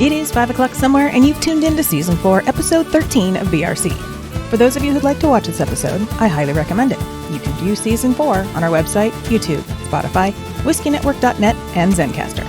It is 5 o'clock somewhere, and you've tuned in to Season 4, Episode 13 of BRC. For those of you who'd like to watch this episode, I highly recommend it. You can view Season 4 on our website, YouTube, Spotify, whiskey-network.net, and Zencaster.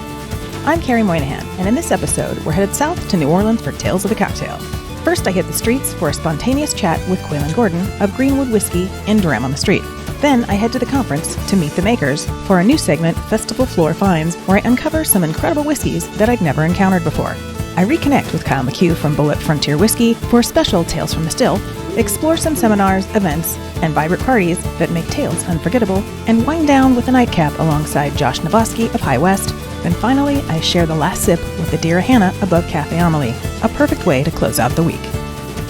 I'm Kerry Moynahan, and in this episode, we're headed south to New Orleans for Tales of the Cocktail. First, I hit the streets for a spontaneous chat with Kweillin Gordon of Greenwood Whiskey in Dram on the Street. Then I head to the conference to meet the makers for a new segment, Festival Floor Finds, where I uncover some incredible whiskeys that I'd never encountered before. I reconnect with Kyle McHugh from Bullitt Frontier Whiskey for a special Tales from the Still, explore some seminars, events, and vibrant parties that make Tales unforgettable, and wind down with a nightcap alongside Josh Nabosky of High West. Then finally, I share the last sip with the Dear Hannah above Cafe Amelie, a perfect way to close out the week.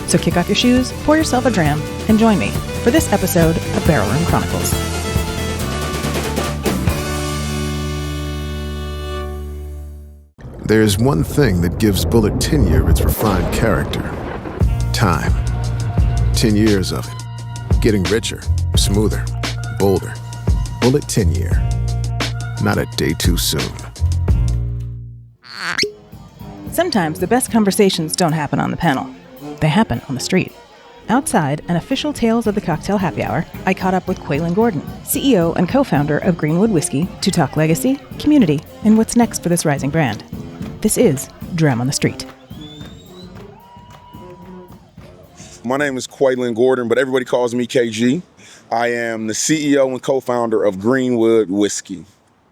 So kick off your shoes, pour yourself a dram, and join me for this episode of Barrel Room Chronicles. There's one thing that gives Bullitt tenure its refined character. Time. 10 years of it. Getting richer, smoother, bolder. Bullitt 10 year. Not a day too soon. Sometimes the best conversations don't happen on the panel. They happen on the street. Outside an official Tales of the Cocktail happy hour, I caught up with Kweillin Gordon, CEO and co-founder of Greenwood Whiskey, to talk legacy, community, and what's next for this rising brand. This is Dram on the Street. My name is Kweillin Gordon, but everybody calls me KG. I am the CEO and co-founder of Greenwood Whiskey.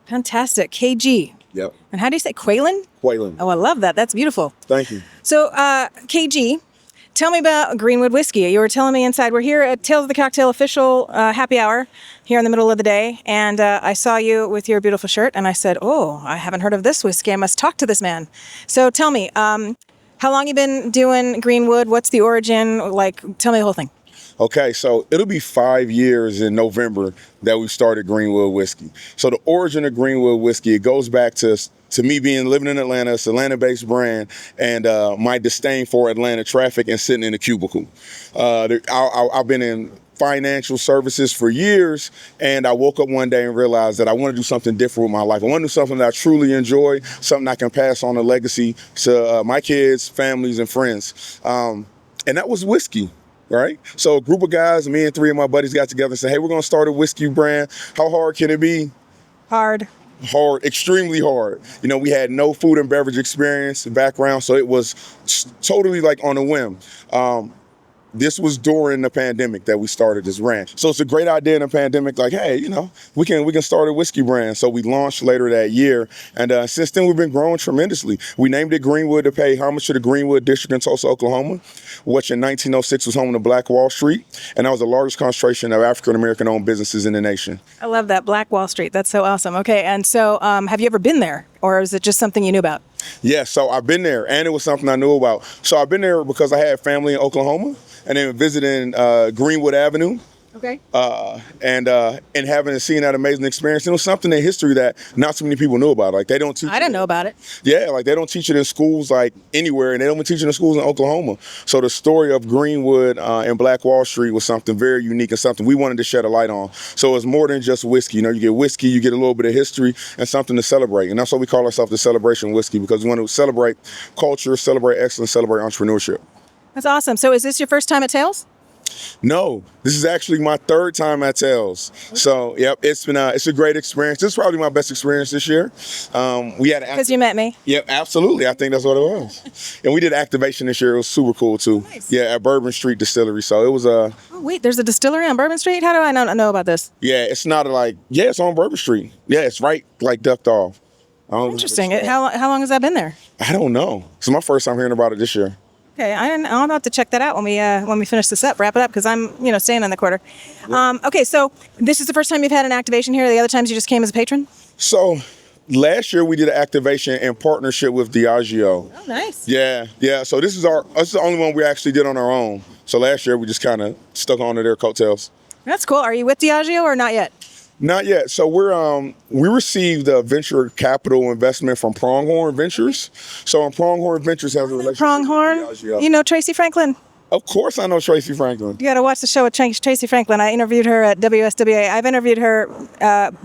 Fantastic. KG. Yep. And how do you say Kweillin? Kweillin. Oh, I love that. That's beautiful. Thank you. So, KG, tell me about Greenwood Whiskey. You were telling me inside, we're here at Tales of the Cocktail official happy hour here in the middle of the day, and I saw you with your beautiful shirt, and I said, oh, I haven't heard of this whiskey. I must talk to this man. So tell me, how long you been doing Greenwood? What's the origin? Tell me the whole thing. Okay, so it'll be 5 years in November that we started Greenwood Whiskey. So the origin of Greenwood Whiskey, it goes back to me living in Atlanta. It's an Atlanta-based brand, and my disdain for Atlanta traffic and sitting in a cubicle. I've been in financial services for years, and I woke up one day and realized that I want to do something different with my life. I want to do something that I truly enjoy, something I can pass on a legacy to my kids, families, and friends. And that was whiskey. Right? So a group of guys, me and 3 of my buddies got together and said, hey, we're going to start a whiskey brand. How hard can it be? Hard, extremely hard. You know, we had no food and beverage experience background, so it was totally like on a whim. This was during the pandemic that we started this brand. So it's a great idea in the pandemic, like, hey, you know, we can start a whiskey brand. So we launched later that year. And since then, we've been growing tremendously. We named it Greenwood to pay homage to the Greenwood District in Tulsa, Oklahoma, which in 1906 was home to Black Wall Street. And that was the largest concentration of African-American owned businesses in the nation. I love that, Black Wall Street. That's so awesome. Okay, and so have you ever been there, or is it just something you knew about? Yeah, so I've been there, and it was something I knew about. So I've been there because I had family in Oklahoma, and then visiting Greenwood Avenue. Okay. And having seen that amazing experience, it was something in history that not so many people knew about. Like, they don't teach. I didn't know about it. Yeah, like they don't teach it in schools like anywhere, and they don't even teach it in schools in Oklahoma. So the story of Greenwood and Black Wall Street was something very unique and something we wanted to shed a light on. So it's more than just whiskey. You know, you get whiskey, you get a little bit of history and something to celebrate. And that's why we call ourselves the Celebration Whiskey, because we want to celebrate culture, celebrate excellence, celebrate entrepreneurship. That's awesome. So is this your first time at Tales? No, this is actually my 3rd time at Tales. Okay. So, yep, it's a great experience. This is probably my best experience this year. We had because you met me. Yep, absolutely. I think that's what it was. And we did activation this year. It was super cool too. Oh, nice. Yeah, at Bourbon Street Distillery. So it was Oh wait, there's a distillery on Bourbon Street. How do I know about this? Yeah, it's not it's on Bourbon Street. Yeah, it's right ducked off. Interesting. How long has that been there? I don't know. It's my first time hearing about it this year. Okay, I'll have to check that out when we finish this up, wrap it up, because I'm staying in the quarter. Okay, so this is the first time you've had an activation here. The other times you just came as a patron? So last year we did an activation in partnership with Diageo. Oh, nice. Yeah. So this is the only one we actually did on our own. So last year we just kind of stuck onto their coattails. That's cool. Are you with Diageo or not yet? Not yet. So we received a venture capital investment from Pronghorn Ventures. So Pronghorn Ventures has a relationship Pronghorn? with Diageo. You know Tracy Franklin? Of course I know Tracy Franklin. You got to watch the show with Tracy Franklin. I interviewed her at WSWA. I've interviewed her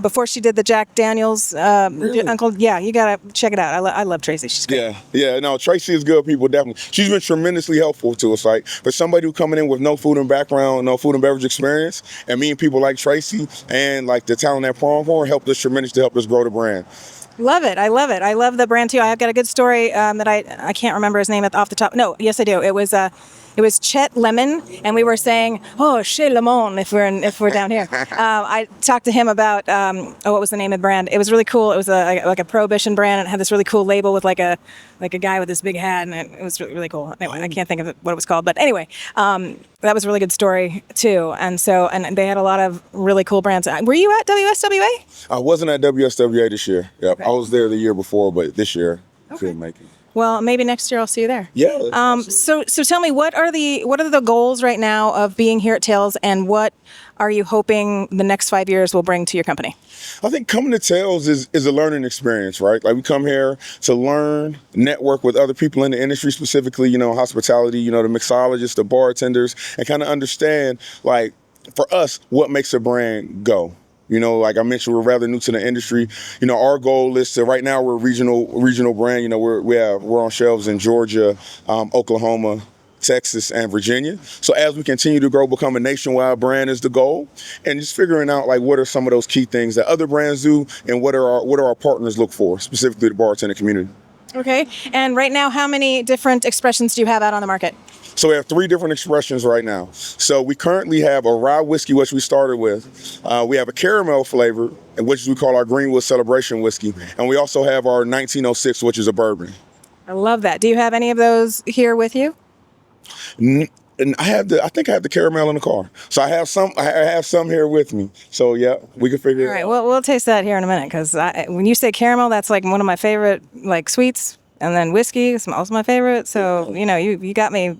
before she did the Jack Daniels Really? Uncle. Yeah, you got to check it out. I love Tracy. She's great. Yeah. No, Tracy is good people, definitely. She's been tremendously helpful to us. Like, for somebody who coming in with no food and background, no food and beverage experience, and meeting people like Tracy and like the talent at Pronghorn helped us tremendously, helped us grow the brand. Love it. I love it. I love the brand too. I've got a good story that I can't remember his name off the top. No, yes I do. It was Chet Lemon, and we were saying, "Oh, Chez Lemon," if we're down here. I talked to him about what was the name of the brand? It was really cool. It was like a Prohibition brand, and it had this really cool label with like a guy with this big hat, and it was really, really cool. Anyway, I can't think of what it was called, but anyway, that was a really good story too. And they had a lot of really cool brands. Were you at WSWA? I wasn't at WSWA this year. Yeah, Okay. I was there the year before, but this year I couldn't make it. Well, maybe next year I'll see you there. Yeah. So tell me, what are the goals right now of being here at Tales, and what are you hoping the next 5 years will bring to your company? I think coming to Tales is a learning experience, right? Like, we come here to learn, network with other people in the industry, specifically, hospitality, the mixologists, the bartenders, and kind of understand, like, for us, what makes a brand go. Like I mentioned, we're rather new to the industry. Our goal is to, right now we're a regional brand. We're on shelves in Georgia, Oklahoma, Texas, and Virginia. So as we continue to grow, become a nationwide brand is the goal, and just figuring out like what are some of those key things that other brands do, and what are our partners look for, specifically the bartender community. Okay. And right now, how many different expressions do you have out on the market? So we have 3 different expressions right now. So we currently have a rye whiskey, which we started with. We have a caramel flavor, which we call our Greenwood Celebration whiskey. And we also have our 1906, which is a bourbon. I love that. Do you have any of those here with you? And I think I have the caramel in the car. So I have some here with me. So yeah, we can figure it out. All right. Well, we'll taste that here in a minute, because when you say caramel, that's like one of my favorite like sweets. And then whiskey is also my favorite. So, you got me.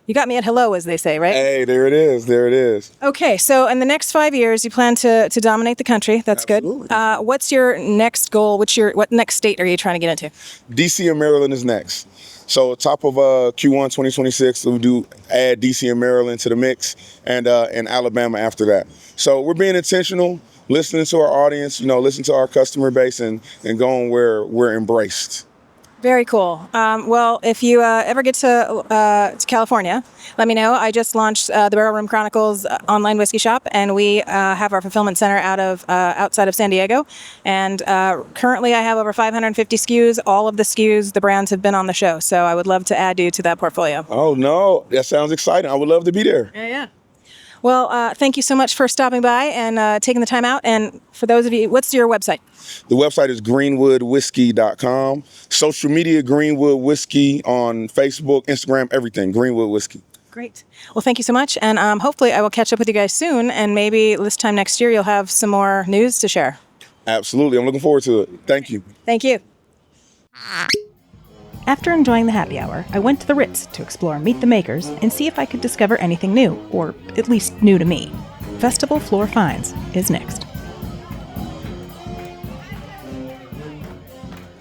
You got me at hello, as they say, right? Hey, there it is. Okay, so in the next 5 years, you plan to dominate the country. That's Absolutely. Good. What's your next goal? What next state are you trying to get into? DC and Maryland is next. So top of Q1 2026, we do add DC and Maryland to the mix, and Alabama after that. So we're being intentional, listening to our audience, listening to our customer base, and going where we're embraced. Very cool. Well, if you ever get to California, let me know. I just launched the Barrel Room Chronicles online whiskey shop, and we have our fulfillment center outside of San Diego. And currently, I have over 550 SKUs. All of the SKUs, the brands have been on the show. So I would love to add you to that portfolio. Oh no, that sounds exciting. I would love to be there. Yeah. Well, thank you so much for stopping by and taking the time out. And for those of you, what's your website? The website is greenwoodwhiskey.com. Social media, Greenwood Whiskey on Facebook, Instagram, everything, Greenwood Whiskey. Great. Well, thank you so much. And hopefully I will catch up with you guys soon. And maybe this time next year, you'll have some more news to share. Absolutely. I'm looking forward to it. Thank you. Thank you. After enjoying the happy hour, I went to the Ritz to explore Meet the Makers and see if I could discover anything new, or at least new to me. Festival Floor Finds is next.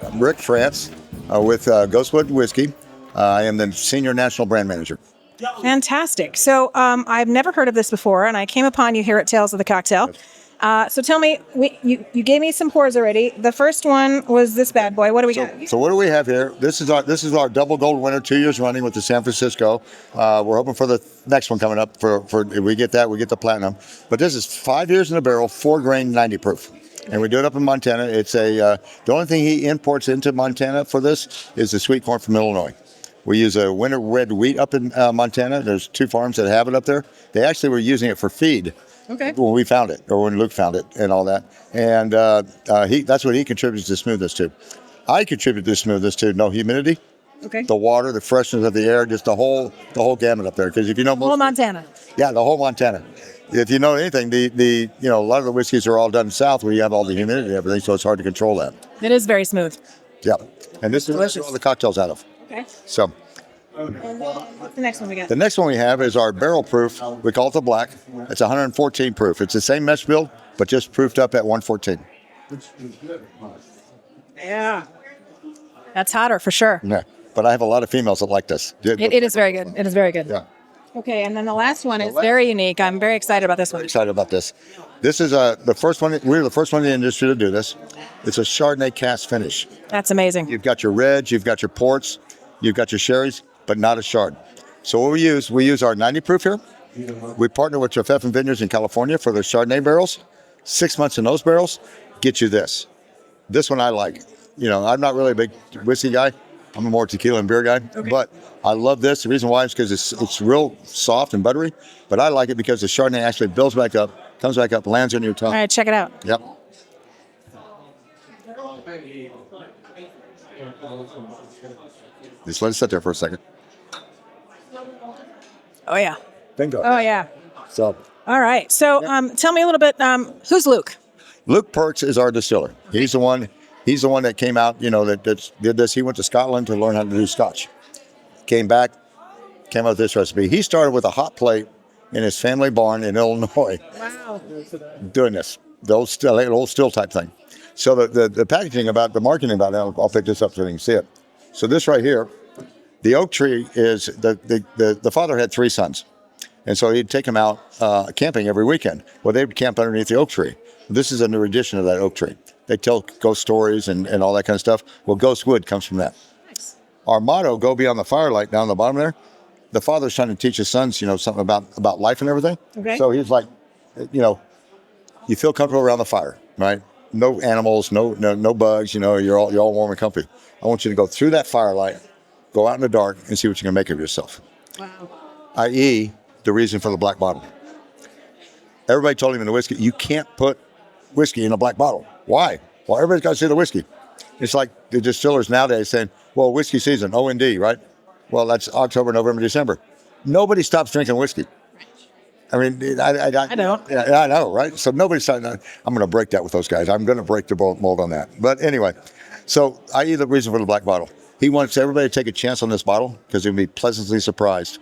I'm Rick France with Ghostwood Whiskey. I am the Senior National Brand Manager. Fantastic. So I've never heard of this before, and I came upon you here at Tales of the Cocktail. So tell me, you gave me some pours already. The first one was this bad boy. What do we got? So what do we have here? This is our double gold winner, 2 years running with the San Francisco. We're hoping for the next one coming up. For if we get that, we get the platinum. But this is 5 years in a barrel, 4 grain, 90 proof. And we do it up in Montana. It's the only thing he imports into Montana for this is the sweet corn from Illinois. We use a winter red wheat up in Montana. There's 2 farms that have it up there. They actually were using it for feed. Okay. When we found it, or when Luke found it, and all that, and that's what he contributes to smoothness to. I contribute to smoothness to no humidity, Okay. the water, the freshness of the air, just the whole gamut up there. Because if you know Whole Montana. yeah, the whole Montana. If you know anything, the a lot of the whiskeys are all done south where you have all the humidity and everything, so it's hard to control that. It is very smooth. Yeah, and this is Delicious. all the cocktails out of. Okay. So. And what's the next one we got? The next one we have is our barrel proof. We call it the black. It's 114 proof. It's the same mesh build, but just proofed up at 114. Yeah. That's hotter for sure. Yeah. but I have a lot of females that like this. It is very good. It is very good. Yeah. Okay, and then the last one is very unique. I'm very excited about this one. Excited about this. This is the first one. We're the first one in the industry to do this. It's a Chardonnay cast finish. That's amazing. You've got your reds, you've got your ports, you've got your sherries, but not a Chard. So what we use our 90 proof here. We partner with Jeff and Vineyards in California for their Chardonnay barrels. 6 months in those barrels get you this. This one I like. I'm not really a big whiskey guy. I'm a more tequila and beer guy, but I love this. The reason why is because it's real soft and buttery, but I like it because the Chardonnay actually builds back up, comes back up, lands on your tongue. All right, check it out. Yep. Just let it sit there for a second. Oh, yeah. Bingo. Oh, yeah. So. All right. So tell me a little bit, who's Luke? Luke Perks is our distiller. He's the one that came out, that did this. He went to Scotland to learn how to do Scotch. Came back, came up with this recipe. He started with a hot plate in his family barn in Illinois. Wow. Doing this, the old still type thing. So the packaging about, the marketing about it, I'll pick this up so you can see it. So this right here, the oak tree is, the father had 3 sons. And so he'd take them out camping every weekend. Well, they'd camp underneath the oak tree. This is a new edition of that oak tree. They tell ghost stories and all that kind of stuff. Well, Ghostwood comes from that. Nice. Our motto, go beyond the firelight, down the bottom there. The father's trying to teach his sons, something about life and everything. Okay. So he's like, you feel comfortable around the fire, right? No animals, no bugs, you're all warm and comfy. I want you to go through that firelight, go out in the dark and see what you can make of yourself. Wow. I.e., the reason for the black bottle. Everybody told him in the whiskey, you can't put whiskey in a black bottle. Why? Well, everybody's got to see the whiskey. It's like the distillers nowadays saying, well, whiskey season, O&D, right? Well, that's October, November, December. Nobody stops drinking whiskey. I mean, I don't. Yeah, I know, right? So nobody's starting. I'm going to break that with those guys. I'm going to break the mold on that. But anyway, so i.e. the reason for the black bottle. He wants everybody to take a chance on this bottle because they'll be pleasantly surprised,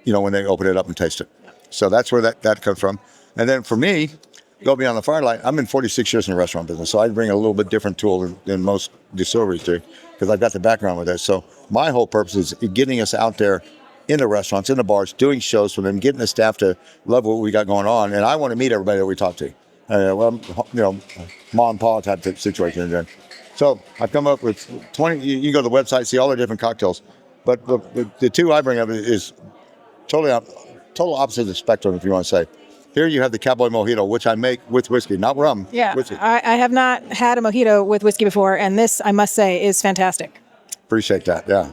when they open it up and taste it. So that's where that comes from. And then for me, go beyond the firelight. I'm in 46 years in the restaurant business, so I bring a little bit different tool than most distilleries do because I've got the background with this. So my whole purpose is getting us out there in the restaurants, in the bars, doing shows for them, getting the staff to love what we got going on. And I want to meet everybody that we talk to. Mom and pa type situation. Then. So I've come up with 20. You can go to the website, see all the different cocktails. But the 2 I bring up is total opposite of the spectrum, if you want to say. Here you have the Cowboy Mojito, which I make with whiskey, not rum. Yeah, whiskey. I have not had a mojito with whiskey before, and this, I must say, is fantastic. Appreciate that, yeah.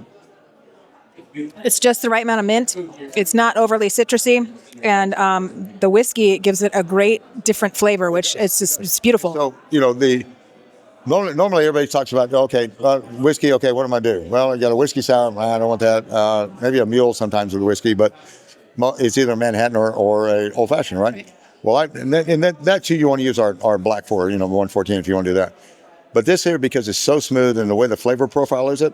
It's just the right amount of mint. It's not overly citrusy, and the whiskey gives it a great different flavor, which it's beautiful. So, normally everybody talks about, whiskey, what am I doing? Well, I got a whiskey sour, I don't want that. Maybe a mule sometimes with whiskey, but it's either a Manhattan or a old fashioned, right? Well, that too, you want to use our black for, 114 if you want to do that. But this here, because it's so smooth and the way the flavor profile is the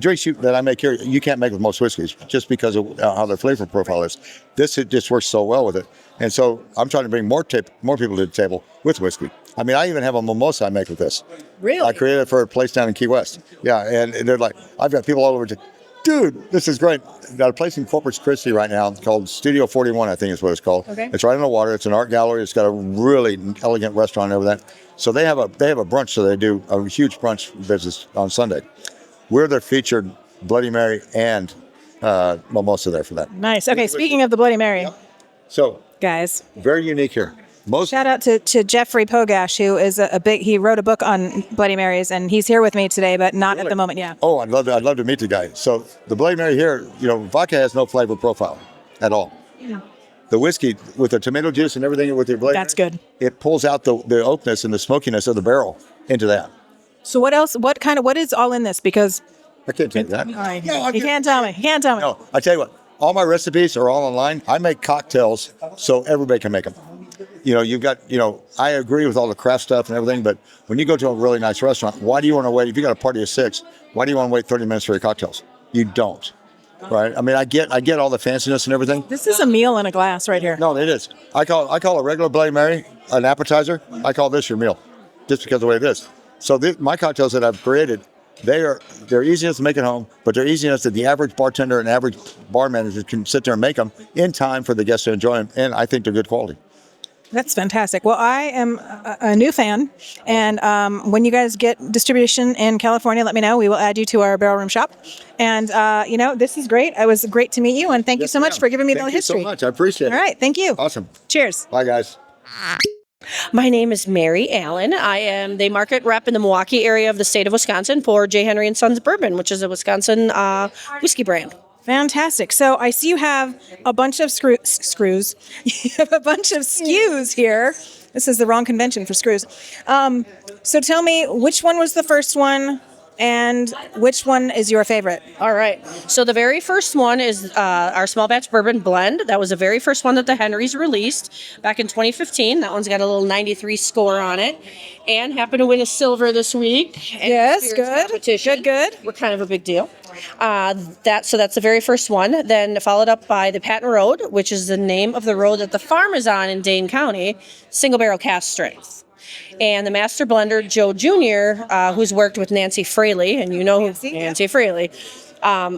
drinks that I make here, you can't make with most whiskeys just because of how their flavor profile is. It just works so well with it. And so I'm trying to bring more people to the table with whiskey. I mean, I even have a mimosa I make with this. Really? I created it for a place down in Key West. Yeah, and they're like, I've got people all over. Dude, this is great. Got a place in Corpus Christi right now called Studio 41, I think is what it's called. Okay. It's right on the water. It's an art gallery. It's got a really elegant restaurant over there. So they have a brunch. So they do a huge brunch business on Sunday. We're their featured Bloody Mary and mimosa there for that. Nice. Okay, speaking of the Bloody Mary. Yep. So, guys, very unique here. Shout out to Jeffrey Pogash, who is he wrote a book on Bloody Marys, and he's here with me today, but not at the moment. Yeah. Oh, I'd love to meet the guy. So the Bloody Mary here, vodka has no flavor profile at all. Yeah. The whiskey with the tomato juice and everything with your Bloody Mary, that's good. It pulls out the oakness and the smokiness of the barrel into that. So what else? What is all in this? Because I can't tell you that. All right. No, you can't tell me. You can't tell me. No, I tell you what. All my recipes are all online. I make cocktails so everybody can make them. I agree with all the craft stuff and everything, but when you go to a really nice restaurant, why do you want to wait? If you got a party of 6, why do you want to wait 30 minutes for your cocktails? You don't, right? I mean, I get all the fanciness and everything. This is a meal in a glass right here. No, it is. I call a regular Bloody Mary an appetizer. I call this your meal, just because of the way it is. So my cocktails that I've created They're easy enough to make at home, but they're easy enough that the average bartender and average bar manager can sit there and make them in time for the guests to enjoy them. And I think they're good quality. That's fantastic. Well, I am a new fan, and when you guys get distribution in California, let me know. We will add you to our Barrel Room shop. And, this is great. It was great to meet you, and thank you so much for giving me the history. Thank you so much. I appreciate it. All right. Thank you. Awesome. Cheers. Bye, guys. My name is Mary Allen. I am the market rep in the Milwaukee area of the state of Wisconsin for J. Henry and Sons Bourbon, which is a Wisconsin whiskey brand. Fantastic. So I see you have a bunch of screws. You have a bunch of SKUs here. This is the wrong convention for screws. So tell me, which one was the first one and which one is your favorite? All right. So the very first one is our small batch bourbon blend. That was the very first one that the Henrys released back in 2015. That one's got a little 93 score on it and happened to win a silver this week. Yes, good. Good. We're kind of a big deal. That's the very first one. Then followed up by the Patton Road, which is the name of the road that the farm is on in Dane County, single barrel cast strength. And the master blender, Joe Jr., who's worked with Nancy Fraley, and you know Nancy Fraley.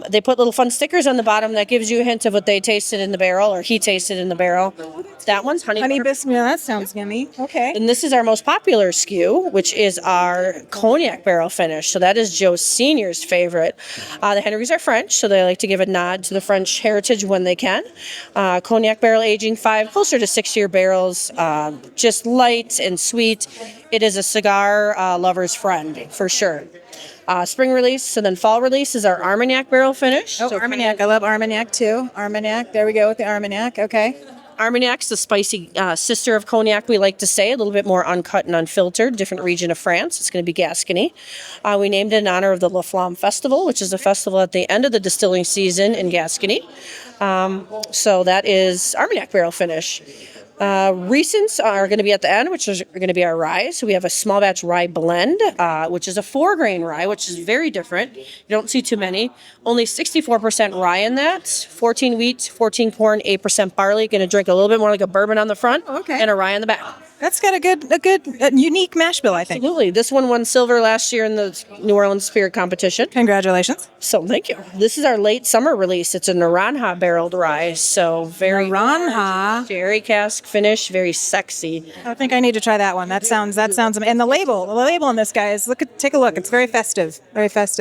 They put little fun stickers on the bottom that gives you a hint of what they tasted in the barrel, or he tasted in the barrel. That one's honey biscuit. Yeah, that sounds yummy. Okay. And this is our most popular SKU, which is our cognac barrel finish. So that is Joe Sr.'s favorite. The Henrys are French, so they like to give a nod to the French heritage when they can. Cognac barrel aging 5, closer to 6-year barrels, just light and sweet. It is a cigar lover's friend, for sure. Spring release, and then fall release is our Armagnac barrel finish. Oh, so Armagnac. I love Armagnac, too. Armagnac. There we go with the Armagnac. Okay. Armagnac's the spicy sister of cognac, we like to say, a little bit more uncut and unfiltered, different region of France. It's going to be Gascony. We named it in honor of the La Flamme Festival, which is a festival at the end of the distilling season in Gascony. So that is Armagnac barrel finish. Recents are going to be at the end, which is going to be our rye. So we have a small batch rye blend, which is a 4-grain rye, which is very different. You don't see too many. Only 64% rye in that. 14 wheat, 14 corn, 8% barley. Going to drink a little bit more like a bourbon on the front, and a rye on the back. That's got a unique mash bill, I think. Absolutely. This one won silver last year in the New Orleans Spirit Competition. Congratulations. So thank you. This is our late summer release. It's a Naranja barreled rye. So very Naranja. Sherry cask finish, very sexy. I think I need to try that one. That sounds and the label on this guy is take a look. It's very festive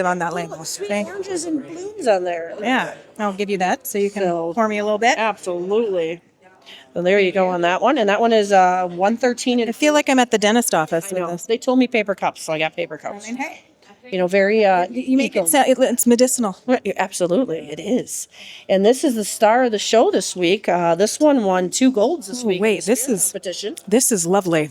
on that label. Sweet oranges and blooms on there. Yeah. I'll give you that so you can pour me a little bit. Absolutely. So there you go on that one. And that one is 113. I feel like I'm at the dentist office with this. They told me paper cups, so I got paper cups. I mean, hey. Very... you make it sound... It's medicinal. Absolutely, it is. And this is the star of the show this week. This one won 2 golds this week. Wait, this is... competition. This is lovely.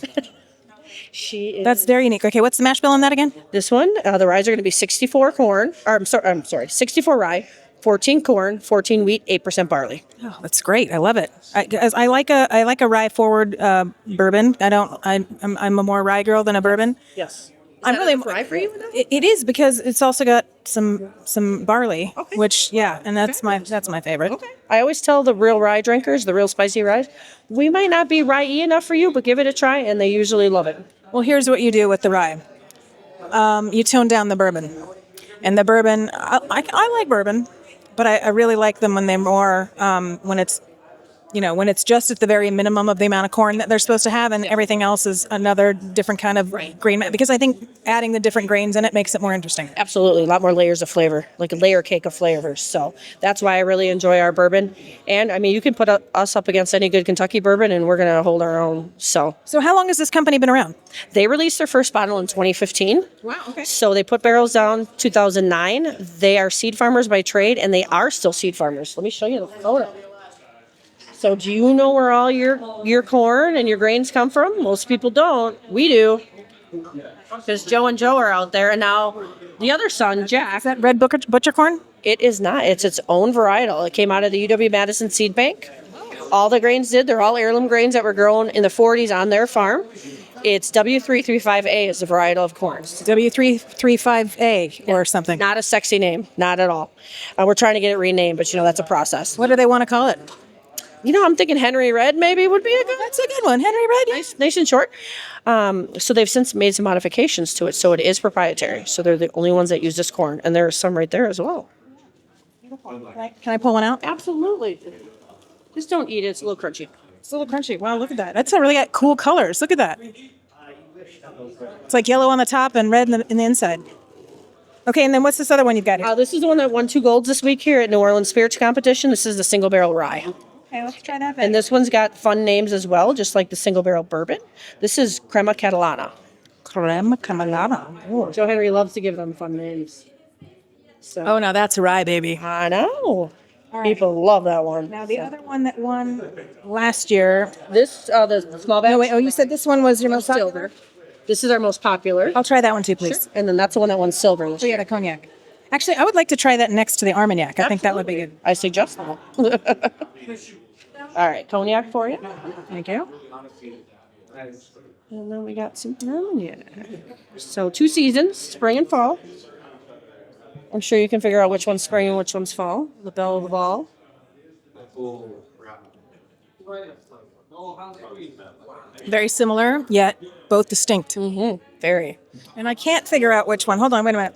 That's very unique. Okay, what's the mash bill on that again? This one, the ryes are going to be 64 corn. I'm sorry, 64 rye. 14 corn, 14 wheat, 8% barley. Oh, that's great. I love it. I like a rye forward bourbon. I'm a more rye girl than a bourbon. Yes. I'm really rye for you. It is because it's also got some barley, which and that's my favorite. Okay. I always tell the real rye drinkers, the real spicy ryes, we might not be rye-y enough for you, but give it a try, and they usually love it. Well, here's what you do with the rye. You tone down the bourbon, and the bourbon. I like bourbon. But I really like them when they're more, when it's just at the very minimum of the amount of corn that they're supposed to have, and everything else is another different kind of grain. Because I think adding the different grains in it makes it more interesting. Absolutely. A lot more layers of flavor, like a layer cake of flavors. So that's why I really enjoy our bourbon. And, I mean, you can put us up against any good Kentucky bourbon, and we're going to hold our own. So how long has this company been around? They released their first bottle in 2015. Wow, okay. So they put barrels down 2009. They are seed farmers by trade, and they are still seed farmers. Let me show you the photo. So do you know where all your corn and your grains come from? Most people don't. We do. Because Joe and Joe are out there, and now the other son, Jack. Is that red butcher corn? It is not. It's its own varietal. It came out of the UW-Madison Seed Bank. All the grains they're all heirloom grains that were grown in the 40s on their farm. It's W335A is the varietal of corn. W335A or something. Not a sexy name. Not at all. We're trying to get it renamed, but that's a process. What do they want to call it? I'm thinking Henry Red maybe would be a good. That's a good one. Henry Red. Yeah. Nice and short. So they've since made some modifications to it, so it is proprietary. So they're the only ones that use this corn, and there are some right there as well. Can I pull one out? Absolutely. Just don't eat it. It's a little crunchy. It's a little crunchy. Wow, look at that. That's a really got cool colors. Look at that. It's like yellow on the top and red in the inside. Okay, and then what's this other one you've got here? This is the one that won 2 golds this week here at New Orleans Spirits Competition. This is the single barrel rye. Okay, let's try that. And this one's got fun names as well, just like the single barrel bourbon. This is Crema Catalana. Crema Catalana. Oh, Joe Henry loves to give them fun names. So Oh, no, that's rye, baby. I know. People love that one. Now, the other one that won last year. This, the small batch. No, wait. Oh, you said this one was your most popular? Silver. This is our most popular. I'll try that one too, please. Sure. And then that's the one that won silver this So, yeah, year. the cognac. Actually, I would like to try that next to the Armagnac. I think that would be good. I suggest that. All right, cognac for you. Thank you. And then we got some Armagnac. So 2 seasons, spring and fall. I'm sure you can figure out which one's spring and which one's fall. The belle of the ball. Very similar, yet both distinct. Very. And I can't figure out which one. Hold on, wait a minute.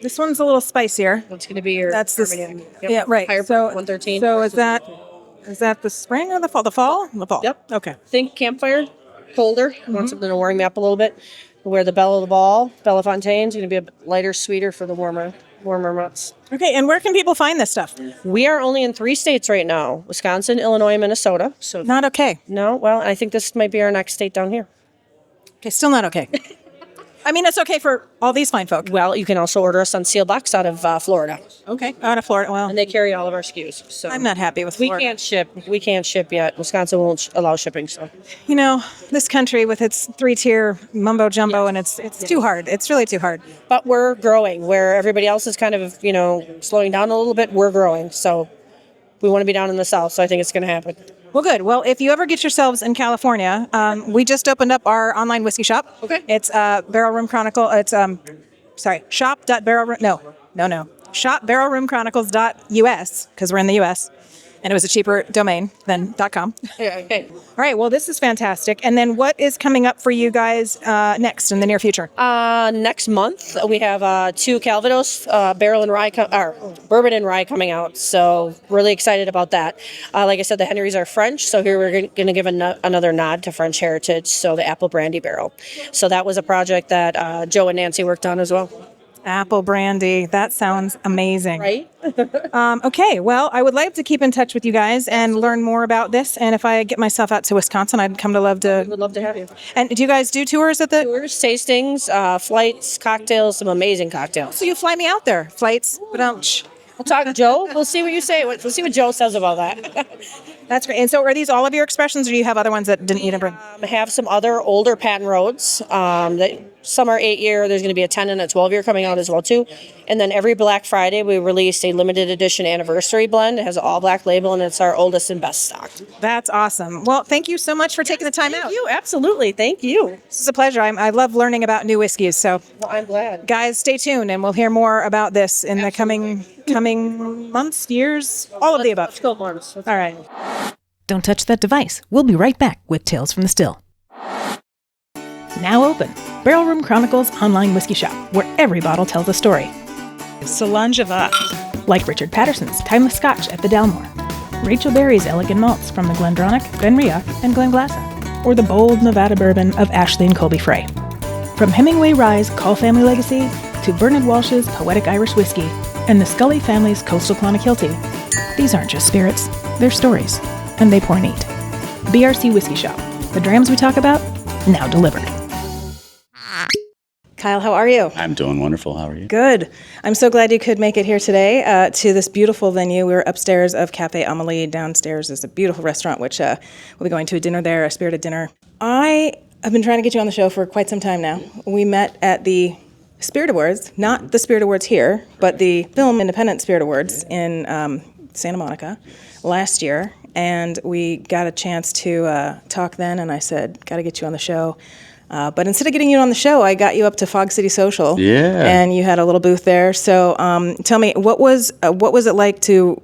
This one's a little spicier. That's going to be your That's this. Armagnac. Yep. Yeah, right. Higher So 113. So is that the spring or the fall? The fall? The fall. Yep. Okay. Think campfire, colder. Want something to warm you up a little bit. Where the belle of the ball, Bella Fontaine's going to be a bit lighter, sweeter for the warmer months. Okay. And where can people find this stuff? We are only in 3 states right now: Wisconsin, Illinois, Minnesota. So Not okay. no, well, I think this might be our next state down here. Okay. Still not okay. I mean, it's okay for all these fine folk. Well, you can also order us on seal box out of Florida, Okay. Out of Florida. Well, and they carry all of our SKUs. So I'm not happy with We Florida. can't ship. We can't ship yet. Wisconsin won't allow shipping. So You know, this country with its 3-tier mumbo jumbo, and it's too hard. It's really too hard. but we're growing. Where everybody else is kind of slowing down a little bit, we're growing. So we want to be down in the south. So I think it's going to happen. Well, good. Well, if you ever get yourselves in California, we just opened up our online whiskey shop. Okay. It's Barrel Room Chronicle. It's shop.barrelroom. No. Shop.barrelroomchronicles.us because we're in the U.S. and it was a cheaper domain than .com. Yeah. Okay. All right. Well, this is fantastic. And then what is coming up for you guys next in the near future? Next month we have 2 Calvados barrel and rye, bourbon and rye coming out. So really excited about that. Like I said, the Henrys are French, so here we're going to give another nod to French heritage. So the apple brandy barrel. So that was a project that Joe and Nancy worked on as well. Apple brandy. That sounds amazing. Right? Okay, well, I would like to keep in touch with you guys and learn more about this. And if I get myself out to Wisconsin, I'd come to love to. Would love to have you. And do you guys do tours at the? Tours, tastings, flights, cocktails, some amazing cocktails. So you fly me out there, flights. But We'll talk to Joe. We'll see what you say. We'll see what Joe says about that. that's great. And so, are these all of your expressions, or do you have other ones that didn't even bring? I have some other older patent roads. That some are 8-year. There's going to be a 10 and a 12-year coming out as well too. And then every Black Friday we release a limited edition anniversary blend. It has an all black label and it's our oldest and best stock. That's awesome. Well, thank you so much for taking the time out. Thank you. Absolutely. Thank you. This is a pleasure. I love learning about new whiskeys. So, Well, I'm glad. guys, stay tuned, and we'll hear more about this in the coming months, years, all of the above. Let's go, Lawrence. All right. Don't touch that device. We'll be right back with Tales from the Still. Now open, Barrel Room Chronicles online whiskey shop, where every bottle tells a story. Solange Like Richard Patterson's Timeless Scotch at the Dalmore, Rachel Berry's Elegant Malts from the Glendronach, Glenrioch, and Glenglassa, or the bold Nevada bourbon of Ashley and Colby Frey. From Hemingway Rye's Call Family Legacy to Bernard Walsh's Poetic Irish Whiskey and the Scully family's Coastal Clonakilty, these aren't just spirits, they're stories, and they pour neat. BRC Whiskey Shop, the drams we talk about, now delivered. Kyle, how are you? I'm doing wonderful. How are you? Good. I'm so glad you could make it here today to this beautiful venue. We were upstairs of Cafe Amelie. Downstairs is a beautiful restaurant, which we'll be going to a dinner there, a spirited dinner. I have been trying to get you on the show for quite some time now. We met at the Spirit Awards, not the Spirit Awards here, but the Film Independent Spirit Awards in Santa Monica last year. And we got a chance to talk then, and I said, got to get you on the show. But instead of getting you on the show, I got you up to Fog City Social. Yeah. And you had a little booth there. So tell me, what was it like to?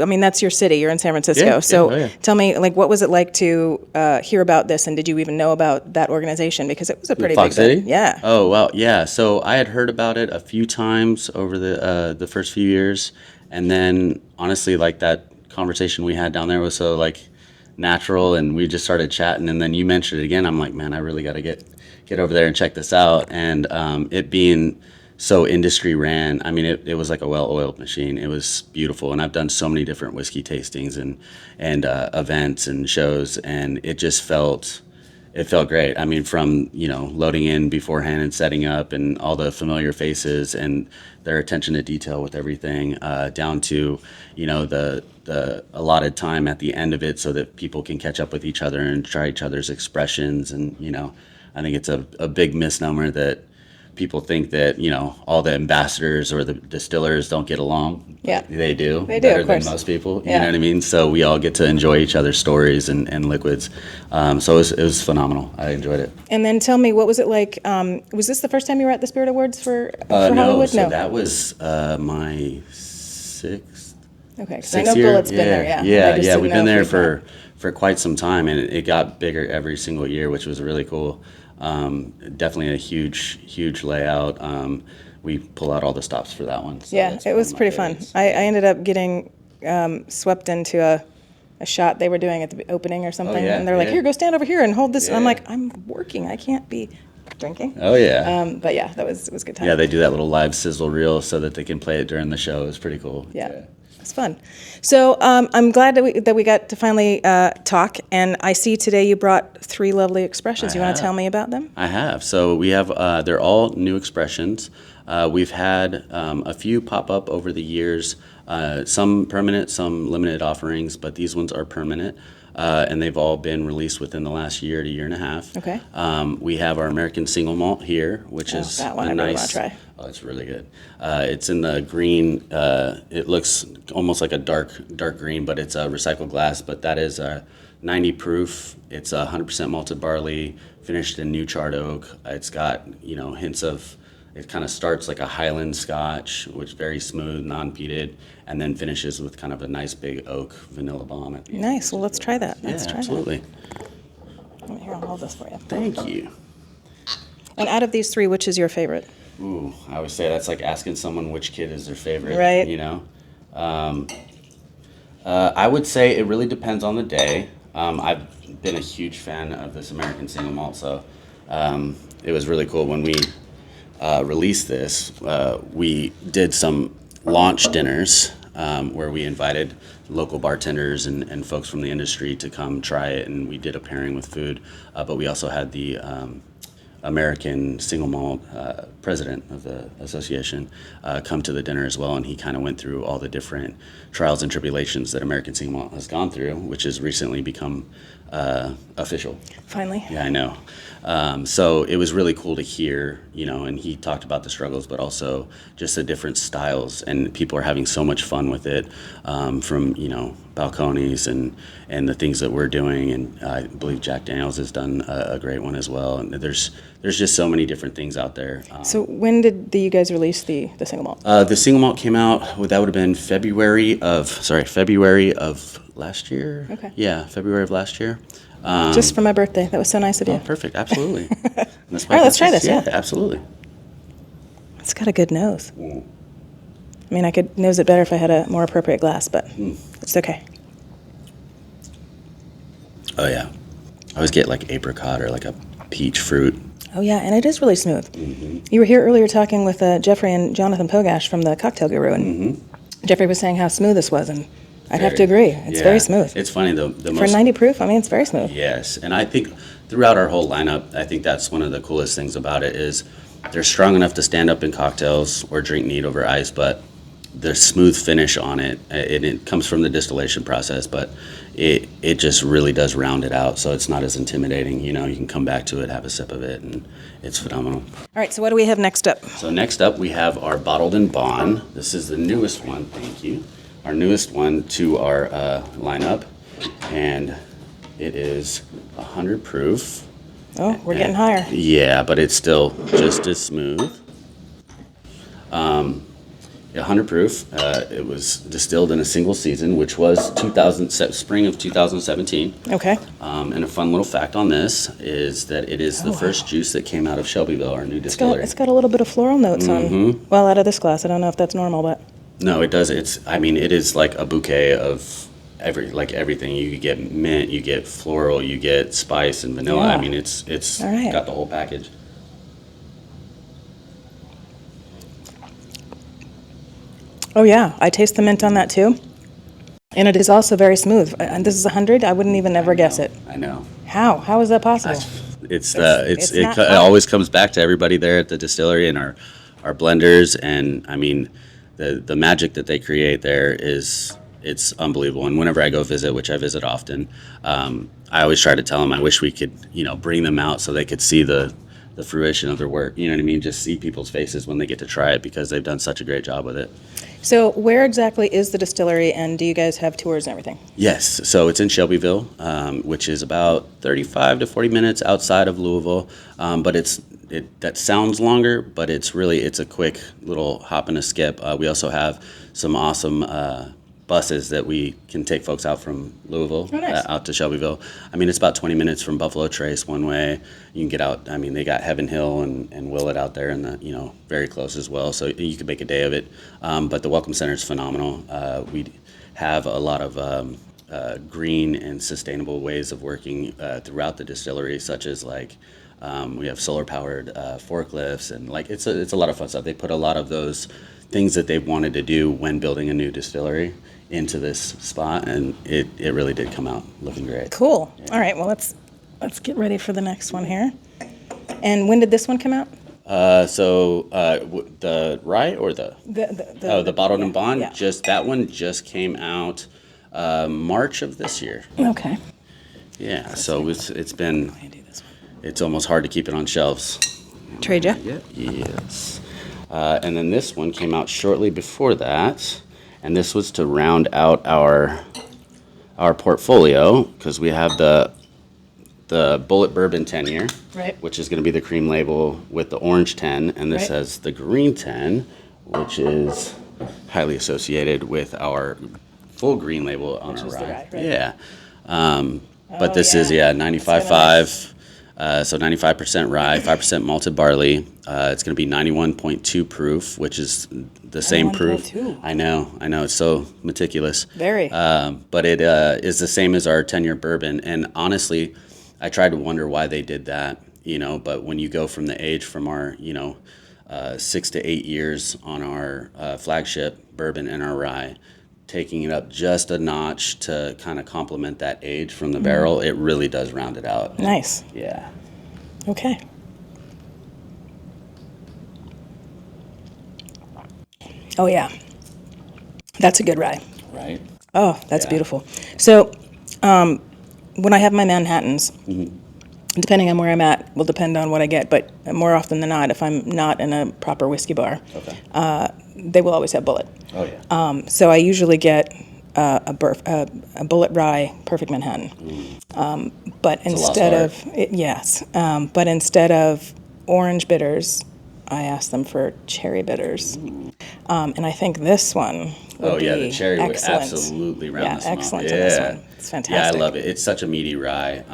I mean, that's your city. You're in San Francisco. Yeah, so yeah, oh, yeah. tell me, like, what was it like to hear about this? And did you even know about that organization? Because it was a pretty Fog big City? thing. Yeah. Oh, wow. Yeah. So I had heard about it a few times over the first few years. And then, honestly, like, that conversation we had down there was so, like, natural, and we just started chatting, and then you mentioned it again. I'm like, man, I really got to get over there and check this out. And it being so industry ran, I mean, it was like a well-oiled machine. It was beautiful, and I've done so many different whiskey tastings and events and shows, and it just felt great. I mean, from, loading in beforehand and setting up and all the familiar faces and their attention to detail with everything, down to, the allotted time at the end of it so that people can catch up with each other and try each other's expressions. And, I think it's a big misnomer that people think that, all the ambassadors or the distillers don't get along. Yeah. They do. They do, better of course. than most people. Yeah. You know what I mean? So we all get to enjoy each other's stories and liquids. So it was phenomenal. I enjoyed it. And then tell me, what was it like? Was this the first time you were at the Spirit Awards for Hollywood? No, so that was my sixth. Okay, because I know Sixth year? Bullitt's been there, yeah. I Yeah, just yeah. didn't We've know been if there you've for quite some time, and it got bigger every single year, which was really cool. Definitely a huge layout. We pull out all the stops for that one. So Yeah, that's it one was of my pretty fun. favorites. I ended up getting swept into a shot they were doing at the opening or something, yeah, and they're like, yeah. "Here, go stand over here and hold this." And I'm Yeah. like, "I'm working. I can't be drinking." Oh yeah. But yeah, it was a good time. Yeah, they do that little live sizzle reel so that they can play it during the show. It's pretty cool. Yeah. It's fun. So I'm glad that we got to finally talk. And I see today you brought 3 lovely expressions. You want to tell me about them? I have. So we have, they're all new expressions. We've had a few pop up over the years, some permanent, some limited offerings, but these ones are permanent. And they've all been released within the last year to year and a half. Okay. We have our American single malt here, which is that one a I really nice. wanna try. Oh, it's really good. It's in the green. It looks almost like a dark green, but it's a recycled glass. But that is 90 proof. It's 100% malted barley, finished in new charred oak. It's got hints of. It kind of starts like a Highland Scotch, which is very smooth, non-peated, and then finishes with kind of a nice big oak vanilla bomb at the end. Nice. Well, let's try that. Let's try absolutely. that. Here, I'll hold this for you. Thank you. And out of these 3, which is your favorite? Ooh, I would say that's like asking someone which kid is their favorite. Right. I would say it really depends on the day. I've been a huge fan of this American single malt, so it was really cool when we released this. We did some launch dinners where we invited local bartenders and folks from the industry to come try it, and we did a pairing with food. But we also had the American single malt president of the association come to the dinner as well, and he kind of went through all the different trials and tribulations that American single malt has gone through, which has recently become official. Finally. Yeah, I know. So it was really cool to hear, and he talked about the struggles, but also just the different styles, and people are having so much fun with it, from, balconies and the things that we're doing. And I believe Jack Daniels has done a great one as well. And there's just so many different things out there. So when did you guys release the single malt? The single malt came out, that would have been February of last year. Okay. Yeah, February of last year. Just for my birthday. That was so nice of you. Oh, perfect. Absolutely. All right, let's try this. Yeah. Absolutely. It's got a good nose. I mean, I could nose it better if I had a more appropriate glass, but it's okay. Oh, yeah. I always get like apricot or like a peach fruit. Oh, yeah, and it is really smooth. Mm-hmm. You were here earlier talking with Jeffrey and Jonathan Pogash from the Cocktail Guru, and Jeffrey was saying how smooth this was, and I'd have to agree. It's very smooth. It's funny, though. For 90 proof, I mean, it's very smooth. Yes, and I think throughout our whole lineup, I think that's one of the coolest things about it is they're strong enough to stand up in cocktails or drink neat over ice, but the smooth finish on it, and it comes from the distillation process, but it just really does round it out, so it's not as intimidating. You can come back to it, have a sip of it, and it's phenomenal. All right, so what do we have next up? So next up, we have our Bottled in Bond. This is the newest one, thank you. Our newest one to our lineup, and it is 100 proof. Oh, we're getting higher. Yeah, but it's still just as smooth. 100 proof. It was distilled in a single season, which was spring of 2017. Okay. And a fun little fact on this is that it is the first juice that came out of Shelbyville, our new distillery. It's got a little bit of floral notes on. Well, out of this glass, I don't know if that's normal, but No, it does. It is like a bouquet of everything. You get mint, you get floral, you get spice and vanilla. Yeah. I mean, it's All right. got the whole package. oh yeah, I taste the mint on that too. And it is also very smooth. And this is 100. I wouldn't even ever guess it. I know. How? How is that possible? It always comes back to everybody there at the distillery and our blenders, and I mean the magic that they create there it's unbelievable. And whenever I go visit, which I visit often, I always try to tell them I wish we could bring them out so they could see the fruition of their work. You know what I mean? Just see people's faces when they get to try it, because they've done such a great job with it. So where exactly is the distillery, and do you guys have tours and everything? Yes, so it's in Shelbyville, which is about 35 to 40 minutes outside of Louisville. But that sounds longer, but it's a quick little hop and a skip. We also have some awesome buses that we can take folks out from Louisville out to Shelbyville. I mean, it's about 20 minutes from Buffalo Trace one way. You can get out. I mean, they got Heaven Hill and Willett out there, and very close as well. So you can make a day of it. But the Welcome Center is phenomenal. We have a lot of green and sustainable ways of working throughout the distillery, such as we have solar powered forklifts, and it's a lot of fun stuff. They put a lot of those things that they wanted to do when building a new distillery into this spot, and it really did come out looking great. Cool. Yeah. All right. Well, let's get ready for the next one here. And when did this one come out? The rye or the bottled and bond. Yeah. That one just came out March of this year. Okay. Yeah. So it's almost hard to keep it on shelves. Trade ya? Yes. And then this one came out shortly before that, and this was to round out our portfolio, because we have the Bullitt Bourbon 10-year, right, which is going to be the cream label with the orange 10, and this has the green 10, which is highly associated with our full green label on our rye. Right? Yeah. But this is 95.5. So 95% rye, 5% malted barley. It's going to be 91.2 proof, which is the same proof. I know. It's so meticulous. Very. But it is the same as our 10-year bourbon. And honestly, I tried to wonder why they did that, but when you go from the age from our, 6 to 8 years on our flagship bourbon and our rye, taking it up just a notch to kind of complement that age from the barrel, it really does round it out. Nice. Yeah. Okay. Oh, yeah. That's a good rye. Right. Oh, that's beautiful. So when I have my Manhattans, depending on where I'm at, will depend on what I get, but more often than not, if I'm not in a proper whiskey bar, they will always have Bullitt. Oh, yeah. So I usually get a Bullitt Rye Perfect Manhattan. But instead of instead of orange bitters, I asked them for cherry bitters. And I think this one would be the cherry excellent. would absolutely round this one. Excellent in this one. It's fantastic. Yeah, I love it. It's such a meaty rye.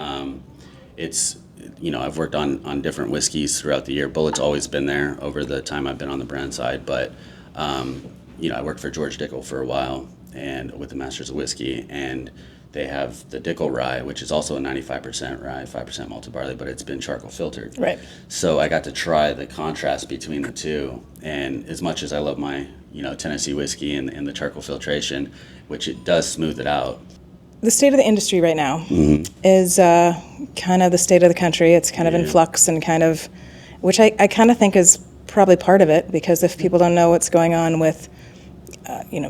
I've worked on different whiskeys throughout the year. Bullitt's always been there over the time I've been on the brand side, but I worked for George Dickel for a while and with the Masters of Whiskey, and they have the Dickel rye, which is also a 95% rye, 5% malted barley, but it's been charcoal filtered. Right. So I got to try the contrast between the two, and as much as I love my Tennessee whiskey and the charcoal filtration, which it does smooth it out. The state of the industry right now is kind of the state of the country. It's kind of in flux, and kind of, which I kind of think is probably part of it, because if people don't know what's going on with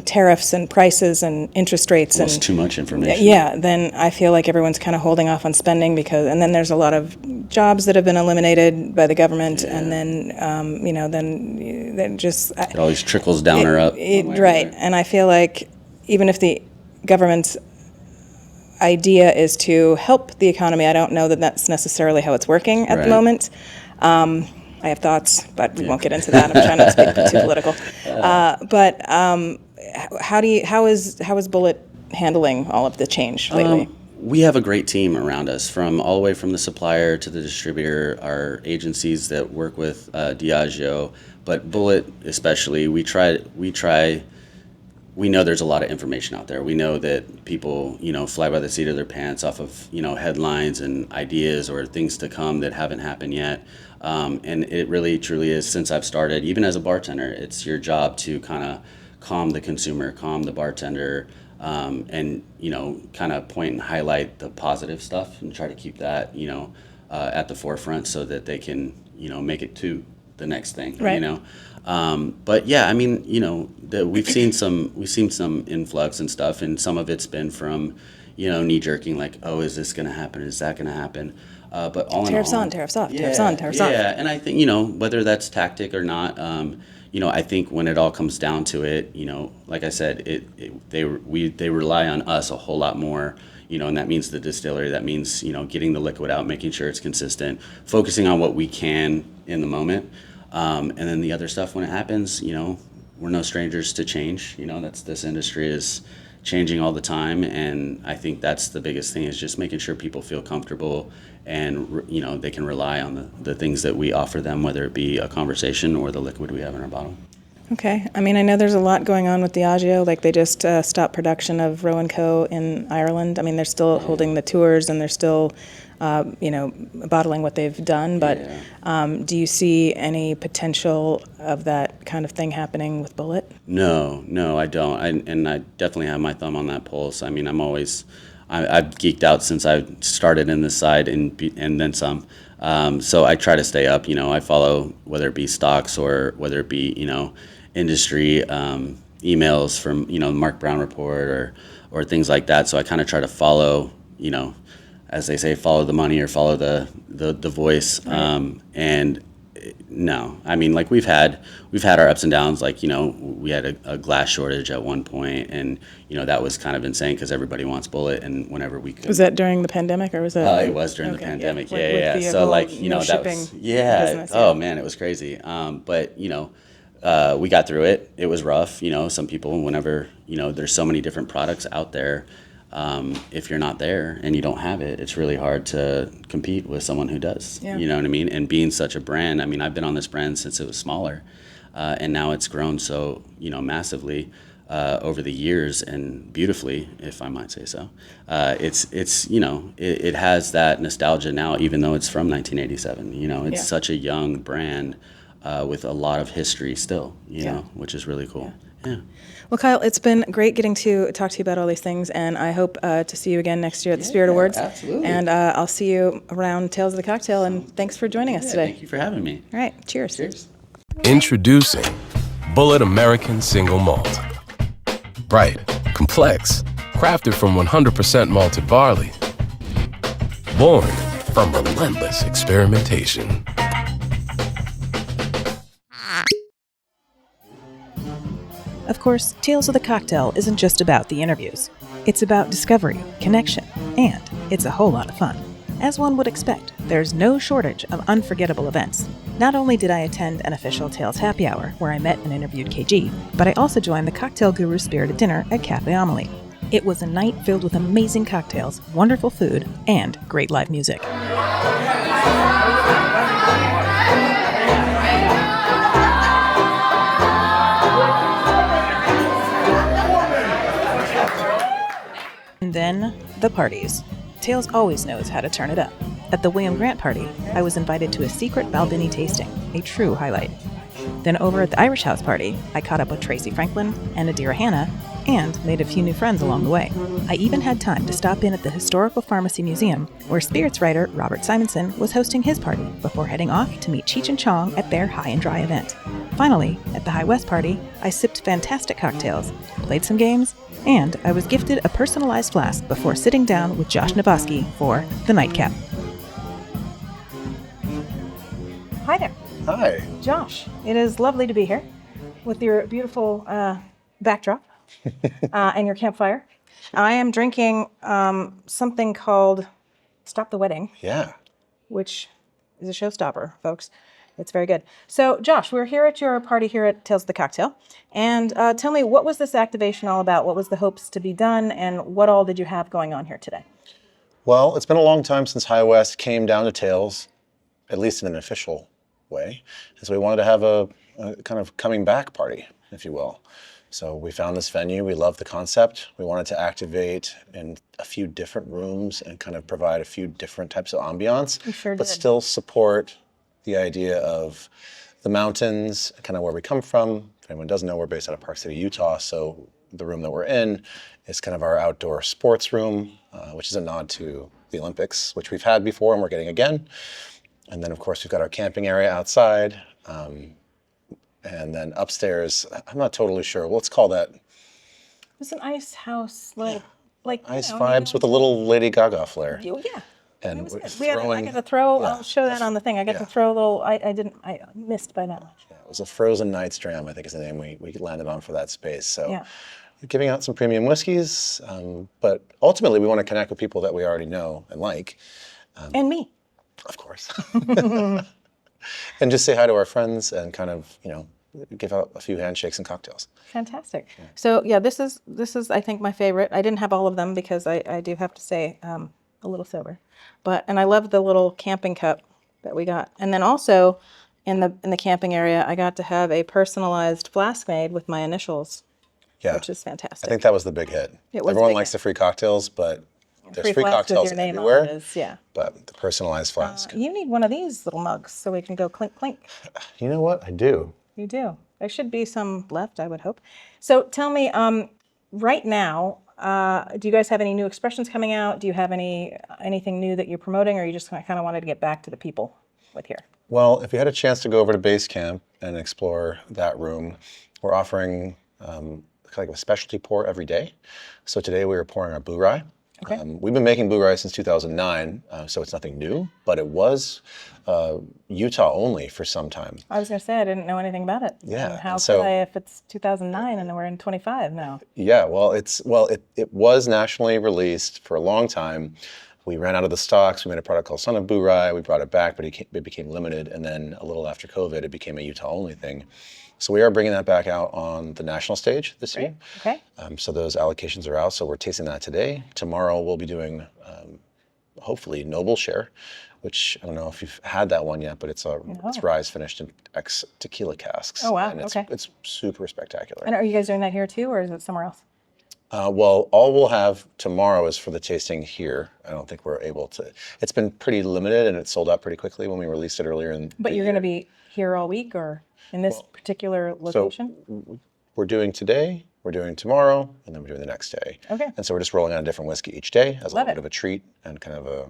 tariffs and prices and interest rates, it's too much information. Yeah, then I feel like everyone's kind of holding off on spending, and then there's a lot of jobs that have been eliminated by the government, and then then just it always trickles down or up. Right, and I feel like even if the government's idea is to help the economy. I don't know that that's necessarily how it's working at the moment. I have thoughts, but we won't get into that. I'm trying not to be too political. How is Bullitt handling all of the change lately? We have a great team around us, from all the way from the supplier to the distributor, our agencies that work with Diageo, but Bullitt especially. We know there's a lot of information out there. We know that people, fly by the seat of their pants off of, headlines and ideas or things to come that haven't happened yet. And it really, truly is, since I've started, even as a bartender, it's your job to kind of calm the consumer, calm the bartender, and, kind of point and highlight the positive stuff and try to keep that, at the forefront so that they can, make it to the next thing, Right. But yeah, I mean, we've seen some influx and stuff, and some of it's been from, knee jerking, like, oh, is this going to happen? Is that going to happen? But all Tariffs in all, on, tariffs off, yeah, tariffs on, tariffs off. Yeah, and I think, whether that's tactic or not, I think when it all comes down to it, like I said, they rely on us a whole lot more, and that means the distillery, that means, getting the liquid out, making sure it's consistent, focusing on what we can in the moment. And then the other stuff when it happens, we're no strangers to change. This industry is changing all the time, and I think that's the biggest thing, is just making sure people feel comfortable and they can rely on the things that we offer them, whether it be a conversation or the liquid we have in our bottle. Okay. I mean, I know there's a lot going on with Diageo. Like, they just stopped production of Roe & Co. in Ireland. I mean, they're still holding the tours, and they're still, bottling what they've done. But do you see any potential of that kind of thing happening with Bullitt? No, I don't. And I definitely have my thumb on that pulse. I mean, I've geeked out since I started in this side and then some. So I try to stay up. I follow, whether it be stocks or whether it be, industry emails from, Mark Brown report or things like that. So I kind of try to follow, as they say, follow the money or follow the voice. Right. And no, I mean, like, we've had our ups and downs. Like, we had a glass shortage at one point, and that was kind of insane because everybody wants Bullitt, and whenever we could. Was that during the pandemic, or was that? It was during the pandemic. With Yeah. the So, whole like, no that was shipping business, Oh man, it was crazy. But we got through it. It was rough. Some people, whenever there's so many different products out there. If you're not there and you don't have it, it's really hard to compete with someone who does. Yeah. You know what I mean? And being such a brand, I mean, I've been on this brand since it was smaller, and now it's grown so massively over the years, and beautifully, if I might say so. It has that nostalgia now, even though it's from 1987. It's such a young brand with a lot of history still. Which is really cool. Yeah. Well, Kyle, it's been great getting to talk to you about all these things, and I hope to see you again next year at the Spirit Awards. Absolutely. And I'll see you around Tales of the Cocktail, and thanks for joining us today. Thank you for having me. All right, cheers. Cheers. Introducing Bullitt American Single Malt. Bright, complex, crafted from 100% malted barley. Born from relentless experimentation. Of course, Tales of the Cocktail isn't just about the interviews. It's about discovery, connection, and it's a whole lot of fun. As one would expect, there's no shortage of unforgettable events. Not only did I attend an official Tales happy hour where I met and interviewed KG, but I also joined the Cocktail Guru's spirited dinner at Cafe Amelie. It was a night filled with amazing cocktails, wonderful food, and great live music. And then, the parties. Tales always knows how to turn it up. At the William Grant party, I was invited to a secret Balvenie tasting, a true highlight. Then over at the Irish House party, I caught up with Tracy Franklin and Adira Hannah, and made a few new friends along the way. I even had time to stop in at the Historical Pharmacy Museum, where spirits writer Robert Simonson was hosting his party before heading off to meet Cheech and Chong at their High and Dry event. Finally, at the High West party, I sipped fantastic cocktails, played some games, and I was gifted a personalized flask before sitting down with Josh Naboski for the nightcap. Hi there. Hi. Josh, it is lovely to be here with your beautiful backdrop and your campfire. I am drinking something called Stop the Wedding, Yeah. which is a showstopper, folks. It's very good. So, Josh, we're here at your party here at Tales of the Cocktail. And tell me, what was this activation all about? What was the hopes to be done? And what all did you have going on here today? Well, it's been a long time since High West came down to Tales, at least in an official way. And so we wanted to have a kind of coming back party, if you will. So we found this venue. We loved the concept. We wanted to activate in a few different rooms and kind of provide a few different types of ambiance, but still support the idea of the mountains, kind of where we come from. If anyone doesn't know, we're based out of Park City, Utah. So the room that we're in is kind of our outdoor sports room, which is a nod to the Olympics, which we've had before and we're getting again. And then, of course, we've got our camping area outside. And then upstairs, I'm not totally sure. Let's call that It's an ice house, like ice vibes with a little Lady Gaga flair. Yeah. And It was we're good. I got to throwing- throw. I'll show that on the thing. I got to throw a little. I missed by that much. It was a Frozen Nights Dram, I think is the name we landed on for that space. So Yeah. giving out some premium whiskeys, but ultimately we want to connect with people that we already know and like. And me. Of course. And just say hi to our friends and kind of, give out a few handshakes and cocktails. Fantastic. Yeah. So yeah, this is I think my favorite. I didn't have all of them because I do have to say a little sober, and I love the little camping cup that we got. And then also in the camping area, I got to have a personalized flask made with my initials. Yeah, which is fantastic. I think that was the big hit. Everyone likes the free cocktails, but there's free cocktails everywhere. But the personalized flask. You need one of these little mugs so we can go clink clink. You know what? I do. You do. There should be some left, I would hope. So tell me, right now, do you guys have any new expressions coming out? Do you have anything new that you're promoting, or you just kind of wanted to get back to the people with here? Well, if you had a chance to go over to Base Camp and explore that room, we're offering like a specialty pour every day. So today we were pouring our blue rye. Okay. We've been making blue rye since 2009, so it's nothing new, but it was Utah only for some time. I was going to say, I didn't know anything about it. Yeah. And how could I if it's 2009 and we're in 25 now? Yeah, it was nationally released for a long time. We ran out of the stocks. We made a product called Son of Blue Rye. We brought it back, but it became limited. And then a little after COVID, it became a Utah only thing. So we are bringing that back out on the national stage this year. Okay. So those allocations are out. So we're tasting that today. Tomorrow we'll be doing, hopefully, Noble Share, which I don't know if you've had that one yet, but it's rye finished in tequila casks. Oh, wow. And it's super spectacular. And are you guys doing that here too, or is it somewhere else? Well, all we'll have tomorrow is for the tasting here. I don't think we're able to. It's been pretty limited and it sold out pretty quickly when we released it earlier in But you're going to be here all week, or in this particular location? So we're doing today, we're doing tomorrow, and then we're doing the next day. Okay. And so we're just rolling out a different whiskey each day as a little Love bit of a treat and kind of a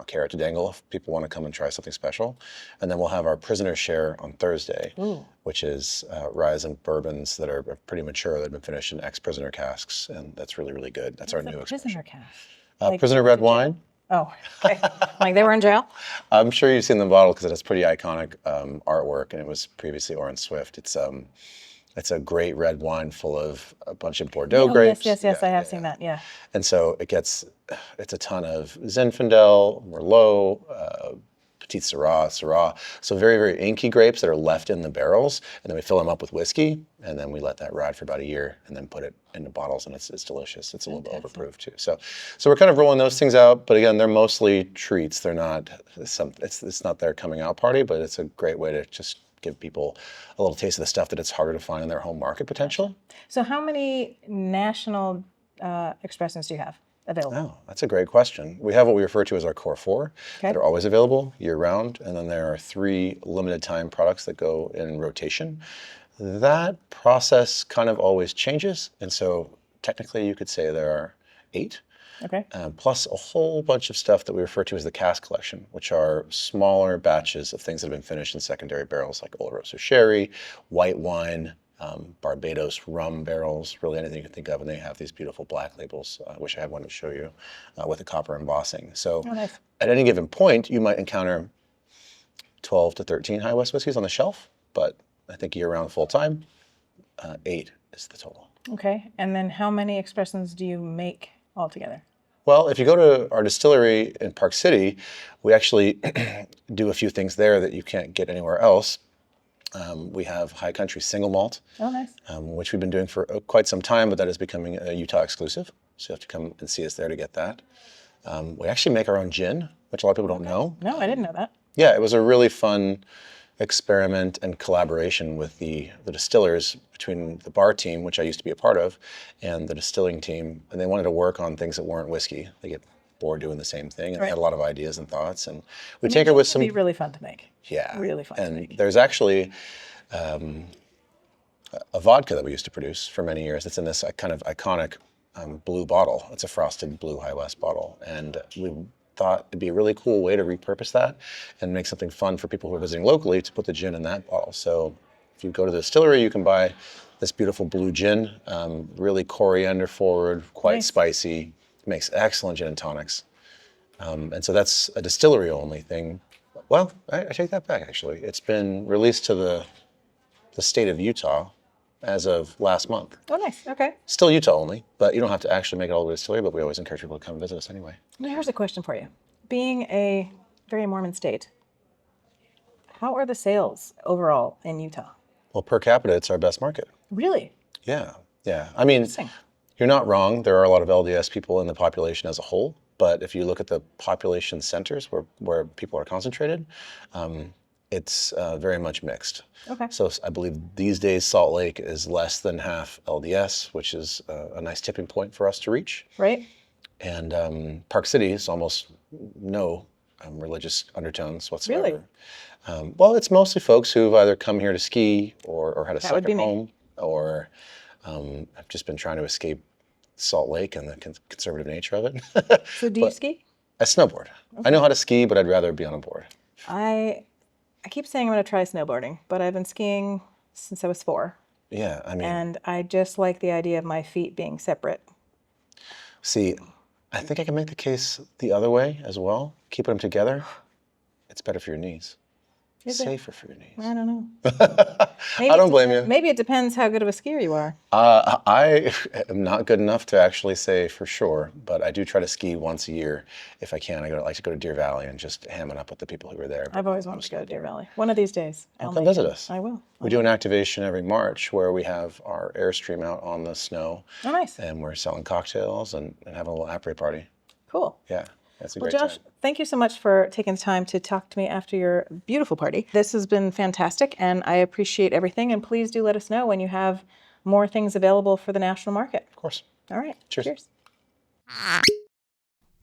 carrot to dangle if people want to come and try something special. And then we'll have our prisoner share on Thursday, which is ryes and bourbons that are pretty mature that have been finished in ex-prisoner casks, and that's really, really good. That's our new prisoner expression. cask. Prisoner red wine. Oh, okay. Like they were in jail? I'm sure you've seen the bottle because it has pretty iconic artwork, and it was previously Orange Swift. It's a great red wine full of a bunch of Bordeaux grapes. Yes, I have seen that, yeah. And so it's a ton of Zinfandel, Merlot, Petit Syrah. So very, very inky grapes that are left in the barrels, and then we fill them up with whiskey, and then we let that ride for about a year, and then put it into bottles, and it's delicious. It's a little bit overproof too. So we're kind of rolling those things out, but again, they're mostly treats. They're not it's not their coming out party, but it's a great way to just give people a little taste of the stuff that it's harder to find in their home market potential. So how many national expressions do you have available? Oh, that's a great question. We have what we refer to as our core four that are always available year round, and then there are 3 limited time products that go in rotation. That process kind of always changes, and so technically you could say there are 8. Okay. Plus a whole bunch of stuff that we refer to as the cask collection, which are smaller batches of things that have been finished in secondary barrels like Oloroso sherry, white wine, Barbados rum barrels, really anything you can think of, and they have these beautiful black labels. I wish I had one to show you with the copper embossing. So at any given point, you might encounter 12 to 13 High West whiskeys on the shelf, but I think year-round full-time, 8 is the total. Okay. And then how many expressions do you make altogether? Well, if you go to our distillery in Park City, we actually do a few things there that you can't get anywhere else. We have High Country single malt, Oh, nice. which we've been doing for quite some time, but that is becoming a Utah exclusive. So you have to come and see us there to get that. We actually make our own gin, which a lot of people don't know. No, I didn't know that. Yeah, it was a really fun experiment and collaboration with the distillers between the bar team, which I used to be a part of, and the distilling team. And they wanted to work on things that weren't whiskey. They get bored doing the same thing, and they had a lot of ideas and thoughts. And we take it with some. It'd be really fun to make. Yeah, Really fun to and make. there's actually a vodka that we used to produce for many years. It's in this kind of iconic blue bottle. It's a frosted blue High West bottle, and we thought it'd be a really cool way to repurpose that and make something fun for people who are visiting locally to put the gin in that bottle. So if you go to the distillery, you can buy this beautiful blue gin, really coriander forward, quite spicy, makes excellent gin and tonics. And so that's a distillery only thing. Well, I take that back actually. It's been released to the state of Utah as of last month. Oh, nice. Okay. Still Utah only, but you don't have to actually make it all the way to the distillery, but we always encourage people to come visit us anyway. Now, here's a question for you. Being a very Mormon state, how are the sales overall in Utah? Well, per capita, it's our best market. Really? Yeah. I mean, you're not wrong. There are a lot of LDS people in the population as a whole, but if you look at the population centers where people are concentrated, it's very much mixed. Okay. So I believe these days Salt Lake is less than half LDS, which is a nice tipping point for us to reach. Right. And Park City is almost no religious undertones whatsoever. Really? Well, it's mostly folks who've either come here to ski or had a That would be second me. home, or have just been trying to escape Salt Lake and the conservative nature of it. So do you ski? I snowboard. I know how to ski, but I'd rather be on a board. I keep saying I'm going to try snowboarding, but I've been skiing since I was 4. Yeah, I mean, And I just like the idea of my feet being separate. see, I think I can make the case the other way as well. Keeping them together, it's better for your knees. Is it? Safer for your knees. I don't know. I don't blame you. Maybe it depends how good of a skier you are. I am not good enough to actually say for sure, but I do try to ski once a year if I can. I like to go to Deer Valley and just ham it up with the people who are there. I've always wanted to go to Deer Valley. One of these days. Come make visit it. us. I will. We do an activation every March where we have our Airstream out on the snow. Oh, nice. And we're selling cocktails and having a little après party. Cool. Yeah, that's a Well, great Josh, time. thank you so much for taking the time to talk to me after your beautiful party. This has been fantastic, and I appreciate everything. And please do let us know when you have more things available for the national market. Of course. All right. Cheers.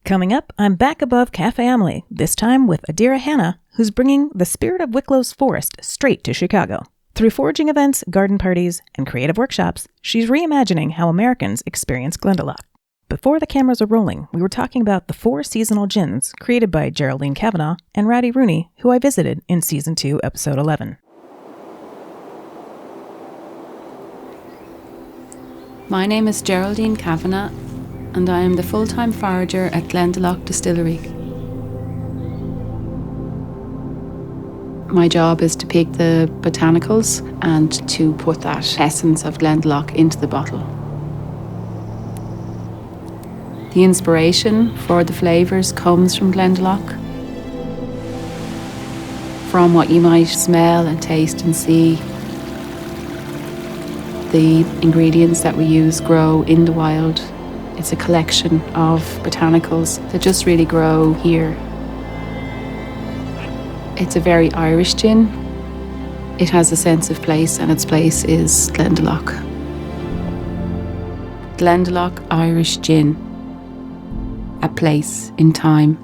Coming up, I'm back above Cafe Amelie, this time with Adira Hanna, who's bringing the spirit of Wicklow's forest straight to Chicago. Through foraging events, garden parties, and creative workshops, she's reimagining how Americans experience Glendalough. Before the cameras are rolling, we were talking about the 4 seasonal gins created by Geraldine Kavanagh and Ratty Rooney, who I visited in Season 2, Episode 11. My name is Geraldine Kavanagh, and I am the full-time forager at Glendalough Distillery. My job is to pick the botanicals and to put that essence of Glendalough into the bottle. The inspiration for the flavours comes from Glendalough, from what you might smell and taste and see. The ingredients that we use grow in the wild. It's a collection of botanicals that just really grow here. It's a very Irish gin. It has a sense of place, and its place is Glendalough. Glendalough Irish Gin. A place in time.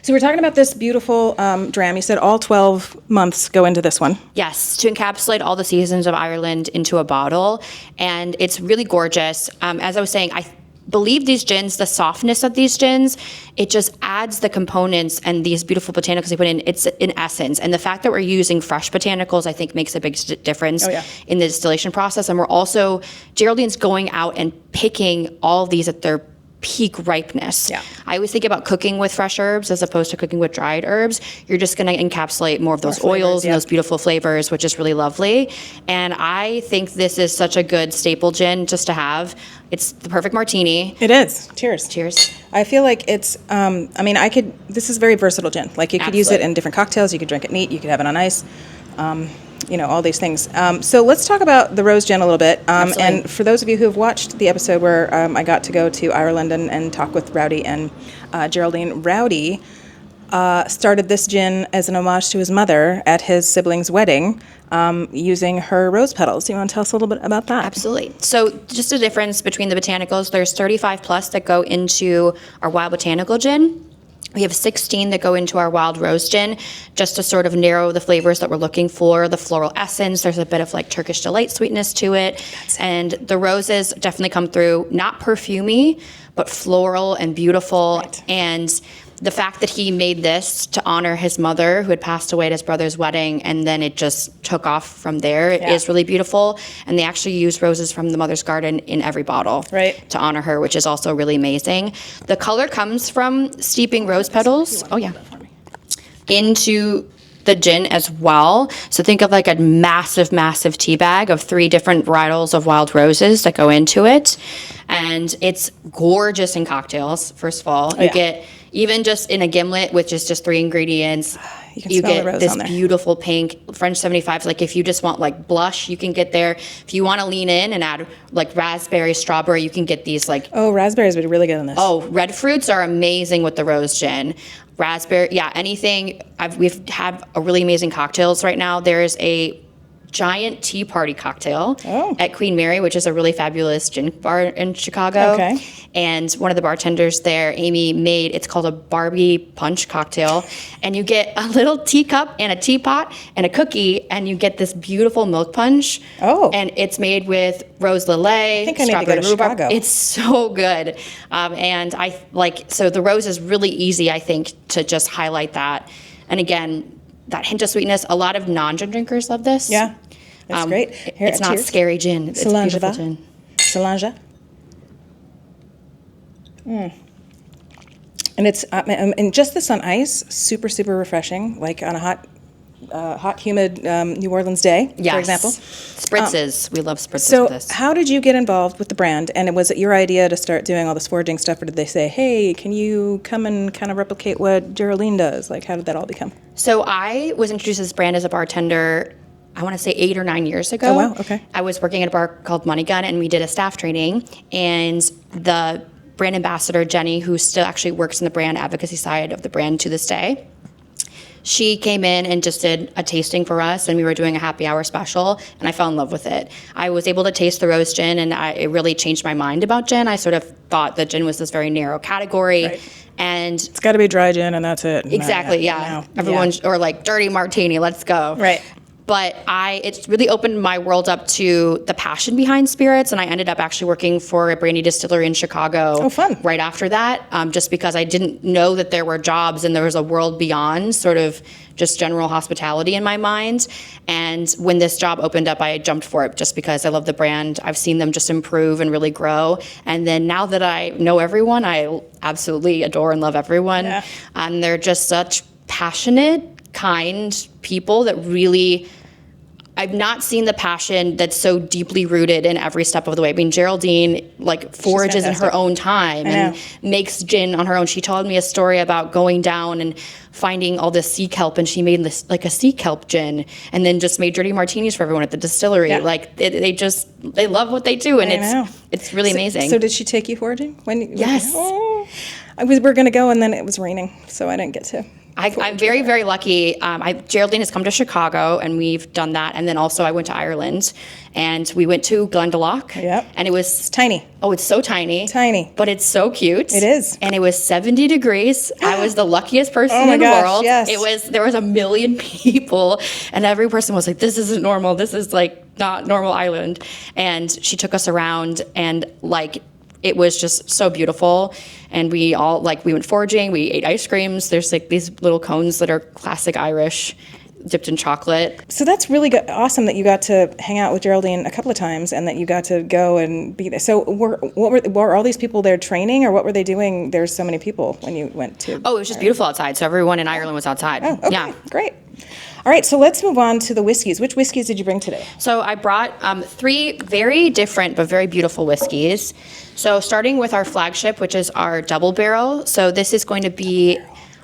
So we're talking about this beautiful dram. You said all 12 months go into this one. Yes, to encapsulate all the seasons of Ireland into a bottle. And it's really gorgeous. As I was saying, I believe these gins, the softness of these gins, it just adds the components and these beautiful botanicals they put in. It's in essence. And the fact that we're using fresh botanicals, I think, makes a big difference in the distillation process. And we're also, Geraldine's going out and picking all of these at their peak ripeness. Yeah. I always think about cooking with fresh herbs as opposed to cooking with dried herbs. You're just going to encapsulate more of those oils and those beautiful flavors, which is really lovely. And I think this is such a good staple gin just to have. It's the perfect martini. It is. Cheers. Cheers. I feel like it's, this is very versatile gin. Like you could use it in different cocktails. You could drink it neat. You could have it on ice. All these things. So let's talk about the rose gin a little bit. And for those of you who have watched the episode where I got to go to Ireland and talk with Rowdy and Geraldine, Rowdy started this gin as an homage to his mother at his sibling's wedding using her rose petals. Do you want to tell us a little bit about that? Absolutely. So just a difference between the botanicals, there's 35 plus that go into our wild botanical gin. We have 16 that go into our wild rose gin, just to sort of narrow the flavors that we're looking for. The floral essence, there's a bit of like Turkish delight sweetness to it. And the roses definitely come through, not perfumey, but floral and beautiful. Right. And the fact that he made this to honor his mother who had passed away at his brother's wedding, and then it just took off from there, is really beautiful. And they actually use roses from the mother's garden in every bottle to honor her, which is also really amazing. The color comes from steeping rose petals into the gin as well. So think of like a massive, massive tea bag of 3 different varietals of wild roses that go into it. And it's gorgeous in cocktails, first of all. You get, even just in a gimlet, which is just 3 ingredients, you get this beautiful pink. French 75, like if you just want like blush, you can get there. If you want to lean in and add like raspberry, strawberry, you can get these like... Oh, raspberries would be really good in this. Oh, red fruits are amazing with the rose gin. Raspberry, anything. We've had a really amazing cocktails right now. There's a giant tea party cocktail at Queen Mary, which is a really fabulous gin bar in Chicago. Okay. And one of the bartenders there, Amy, made, it's called a Barbie punch cocktail. And you get a little teacup and a teapot and a cookie, and you get this beautiful milk punch. Oh. And it's made with rose lillet, I think I need to go to Chicago. It's so good. And so the rose is really easy, I think, to just highlight that. And again, that hint of sweetness. A lot of non-gin drinkers love this. Yeah, that's great. Here, it's not scary gin. It's beautiful gin. Solange. And it's and just this on ice, super, super refreshing. Like on a hot, humid New Orleans day, for example. Spritzes. We love spritzes so with this. How did you get involved with the brand? And was it your idea to start doing all this foraging stuff, or did they say, hey, can you come and kind of replicate what Geraldine does? Like, how did that all become? So I was introduced to this brand as a bartender, I want to say 8 or 9 years ago. Oh, wow, okay. I was working at a bar called Money Gun, and we did a staff training. And the brand ambassador, Jenny, who still actually works in the brand advocacy side of the brand to this day, she came in and just did a tasting for us, and we were doing a happy hour special, and I fell in love with it. I was able to taste the rose gin, and it really changed my mind about gin. I sort of thought that gin was this very narrow category. Right. And it's got to be dry gin, and that's it. Exactly, Everyone's, or like dirty martini, let's go. Right. But it's really opened my world up to the passion behind spirits, and I ended up actually working for a brandy distillery in Chicago. Oh, fun. Right after that, just because I didn't know that there were jobs and there was a world beyond sort of just general hospitality in my mind. And when this job opened up, I jumped for it just because I love the brand. I've seen them just improve and really grow. And then now that I know everyone, I absolutely adore and love everyone. Yeah. And they're just such passionate, kind people that really... I've not seen the passion that's so deeply rooted in every step of the way. I mean, Geraldine forages in her own time and makes gin on her own. She told me a story about going down and finding all this sea kelp, and she made this a sea kelp gin, and then just made dirty martinis for everyone at the distillery. Yeah. They love what they do, and it's really amazing. So did she take you foraging? Yes. We were going to go, and then it was raining, so I didn't get to. I'm very, very lucky. Geraldine has come to Chicago, and we've done that. And then also I went to Ireland, and we went to Glendalough. Yep. And it's tiny. Oh, it's so tiny. Tiny. But it's so cute. It is. And it was 70 degrees. I was the luckiest person in the world. Yes. There was a million people, and every person was like, this isn't normal. This is not normal island. And she took us around, and it was just so beautiful. And we all we went foraging, we ate ice creams. There's these little cones that are classic Irish. dipped in chocolate. So that's really awesome that you got to hang out with Geraldine a couple of times and that you got to go and be there. So were all these people there training, or what were they doing? There's so many people when you went to. Oh, it was just beautiful outside. So everyone in Ireland was outside. Oh, okay, yeah. Great. All right, so let's move on to the whiskeys. Which whiskeys did you bring today? So I brought 3 very different but very beautiful whiskeys. So starting with our flagship, which is our double barrel. So this is going to be,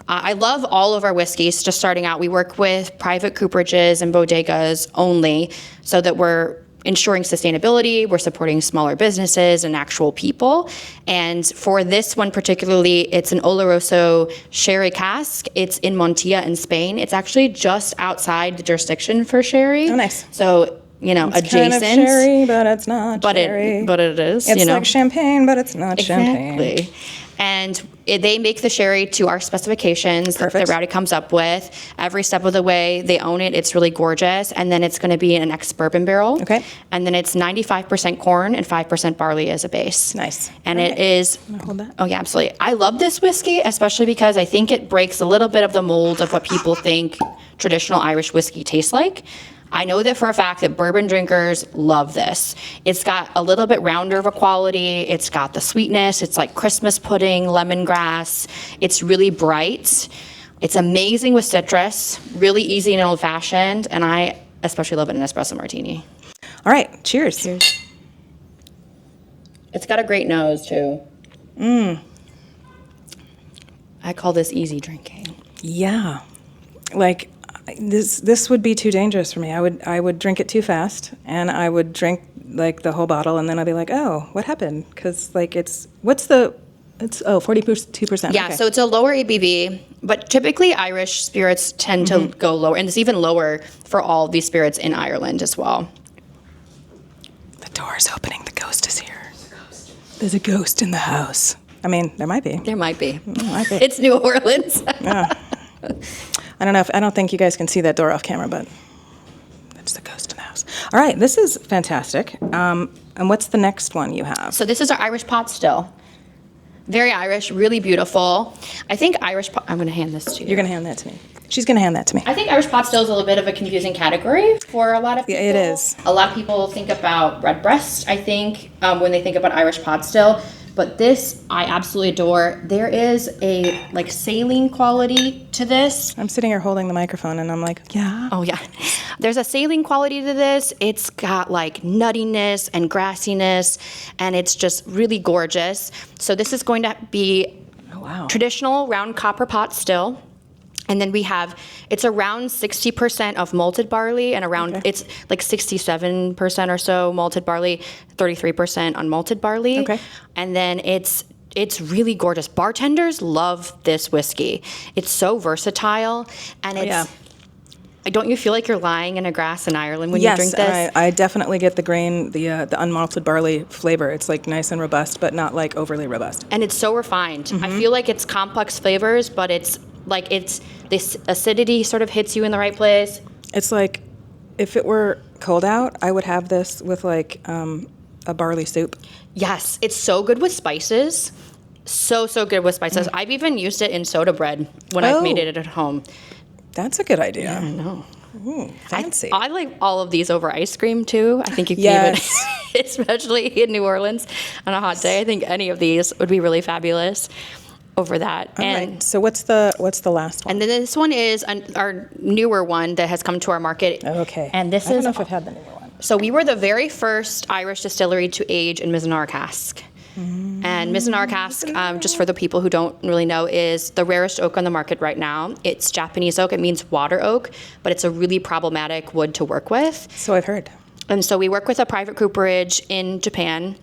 I love all of our whiskeys. Just starting out, we work with private cooperages and bodegas only, so that we're ensuring sustainability, we're supporting smaller businesses and actual people. And for this one particularly, it's an Oloroso sherry cask. It's in Montilla in Spain. It's actually just outside the jurisdiction for sherry. Oh, nice. So, you know, It's adjacent. kind of sherry, but it's not sherry. But it is, It's you know. like champagne, but it's not champagne. Exactly. And they make the sherry to our specifications that Rowdy comes up with. Every step of the way, they own it. It's really gorgeous. And then it's going to be in an ex-bourbon barrel. Okay. And then it's 95% corn and 5% barley as a base. Nice. And All it right. is... Can I hold that? Oh, yeah, absolutely. I love this whiskey, especially because I think it breaks a little bit of the mold of what people think traditional Irish whiskey tastes like. I know that for a fact that bourbon drinkers love this. It's got a little bit rounder of a quality. It's got the sweetness. It's like Christmas pudding, lemongrass. It's really bright. It's amazing with citrus, really easy and old-fashioned, and I especially love it in an espresso martini. All right, cheers. Cheers. It's got a great nose, too. I call this easy drinking. Yeah. Like, this would be too dangerous for me. I would drink it too fast, and I would drink like the whole bottle, and then I'd be like, oh, what happened? Because like it's 42%. Yeah, Okay. so it's a lower ABV, but typically Irish spirits tend to go lower, and it's even lower for all these spirits in Ireland as well. The door's opening. The ghost is here. There's a ghost in the house. I mean, there might be. There might be. Might be. It's New Orleans. Yeah. I don't think you guys can see that door off camera, but that's the ghost in the house. All right, this is fantastic. And what's the next one you have? So this is our Irish pot still. Very Irish, really beautiful. I think Irish pot, I'm going to hand this to you. You're going to hand that to me. She's going to hand that to me. I think Irish pot still is a little bit of a confusing category for a lot of people. Yeah, it is. A lot of people think about redbreast, I think, when they think about Irish pot still. But this, I absolutely adore. There is a like saline quality to this. I'm sitting here holding the microphone, and I'm like, yeah. Oh, yeah. There's a saline quality to this. It's got like nuttiness and grassiness, and it's just really gorgeous. So this is going to be traditional round copper pot still. And then we have, it's around 60% of malted barley and around, it's like 67% or so malted barley, 33% unmalted barley. Okay. And then it's really gorgeous. Bartenders love this whiskey. It's so versatile, and it's, don't you feel like you're lying in a grass in Ireland when you drink this? Yes, I definitely get the grain, the unmalted barley flavor. It's like nice and robust, but not like overly robust. And it's so refined. I feel like it's complex flavors, but it's like this acidity sort of hits you in the right place. It's like if it were cold out, I would have this with like a barley soup. Yes, it's so good with spices. So good with spices. I've even used it in soda bread when I've made it at home. That's a good idea. Yeah, I know. Ooh, fancy. I like all of these over ice cream too. I think you can even, especially in New Orleans on a hot day, I think any of these would be really fabulous over that. All right. So what's the last one? And then this one is our newer one that has come to our market. Okay. And this I don't is know if I've had the newer one. So we were the very first Irish distillery to age in Mizunara cask. And Mizunara cask, just for the people who don't really know, is the rarest oak on the market right now. It's Japanese oak. It means water oak, but it's a really problematic wood to work with. So I've heard. And so we work with a private cooperage in Japan.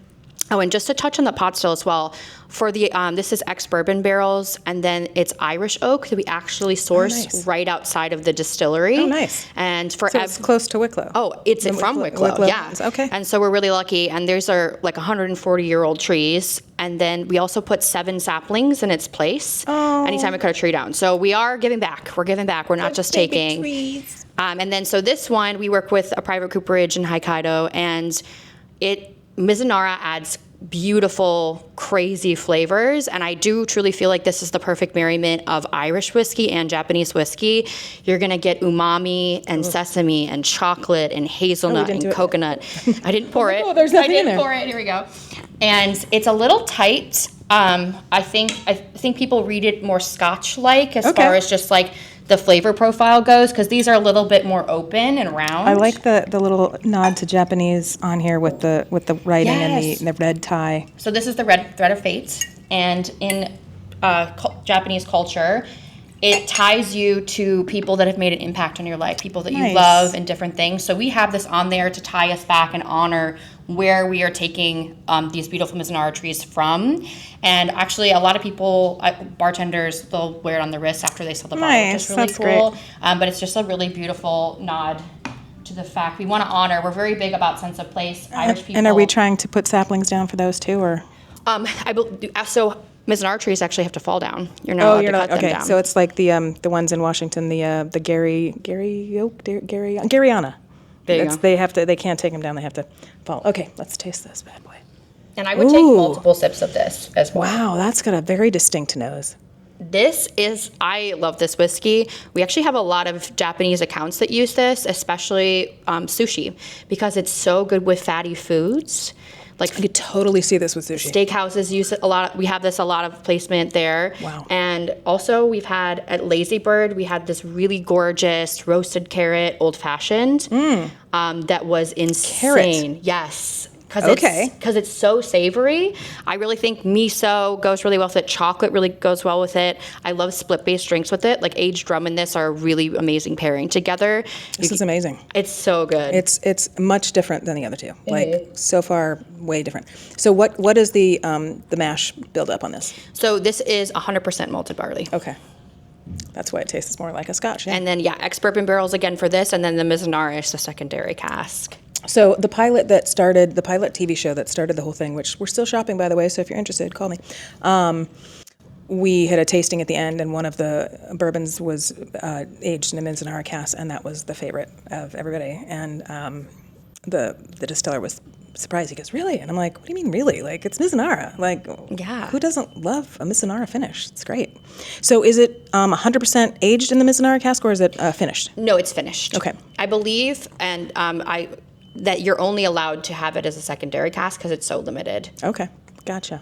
Oh, and just to touch on the pot still as well, for the this is ex-bourbon barrels, and then it's Irish oak that we actually source right outside of the distillery. Oh, nice. And for So it's close to Wicklow. Oh, it's from Wicklow, yeah. Okay. And so we're really lucky, and these are like 140-year-old trees, and then we also put 7 saplings in its place anytime we cut a tree down. So we are giving back. We're giving back. We're not just taking. Trees. And then so this one, we work with a private cooperage in Hokkaido, and Mizunara adds beautiful, crazy flavors. And I do truly feel like this is the perfect merriment of Irish whiskey and Japanese whiskey. You're going to get umami and sesame and chocolate and hazelnut and coconut. I didn't pour it. Oh, there's nothing in there. I didn't pour it. Here we go. And it's a little tight. I think people read it more Scotch-like as far as just like the flavor profile goes, because these are a little bit more open and round. I like the little nod to Japanese on here with the writing and the red tie. So this is the red thread of fate, and in Japanese culture, it ties you to people that have made an impact on your life, people that you love and different things. So we have this on there to tie us back and honor where we are taking these beautiful Mizunara trees from. And actually, a lot of people, bartenders, they'll wear it on the wrist after they sell the bottle, which is really cool. But it's just a really beautiful nod to the fact we want to honor. We're very big about sense of place. Irish people. And are we trying to put saplings down for those too, or? So Mizunara trees actually have to fall down. You're not allowed to cut them down. So it's like the ones in Washington, the Gary oak, Garyana. There you go. They can't take them down. They have to fall. Okay, let's taste this bad boy. And I would take multiple sips of this as well. Wow, that's got a very distinct nose. I love this whiskey. We actually have a lot of Japanese accounts that use this, especially sushi, because it's so good with fatty foods. Like, I could totally see this with sushi. Steakhouses use it a lot. We have this a lot of placement there. Wow. And also we've had at Lazy Bird, we had this really gorgeous roasted carrot old fashioned that was insane. Carrot. Yes. Because it's so savory. I really think miso goes really well with it. Chocolate really goes well with it. I love split-based drinks with it. Like aged rum and this are a really amazing pairing together. This is amazing. It's so good. It's much different than the other two. Like so far, way different. So what is the mash build up on this? So this is 100% malted barley. Okay. That's why it tastes more like a Scotch. Yeah? And then ex-bourbon barrels again for this, and then the Mizunara is the secondary cask. So the pilot TV show that started the whole thing, which we're still shopping, by the way, so if you're interested, call me. We had a tasting at the end, and one of the bourbons was aged in a Mizunara cask, and that was the favorite of everybody. And the distiller was surprised. He goes, "Really?" And I'm like, "What do you mean, really? Like, it's Mizunara. Like, who doesn't love a Mizunara finish? It's great." So is it 100% aged in the Mizunara cask, or is it finished? No, it's finished. Okay. I believe, and that you're only allowed to have it as a secondary cask because it's so limited. Okay, gotcha.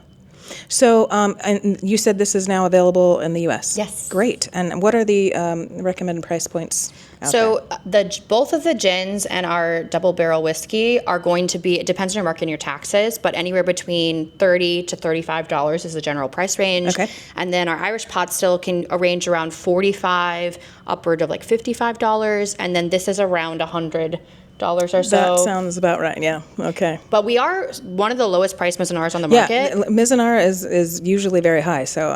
So, and you said this is now available in the U.S.? Yes. Great. And what are the recommended price points out there? Both of the gins and our double barrel whiskey are going to be, it depends on your market and your taxes, but anywhere between $30 to $35 is the general price range. Okay. And then our Irish pot still can range around $45, upward of like $55, and then this is around $100 or so. That sounds about right. Yeah. Okay. But we are one of the lowest priced Mizunaras on the market. Yeah, Mizunara is usually very high. So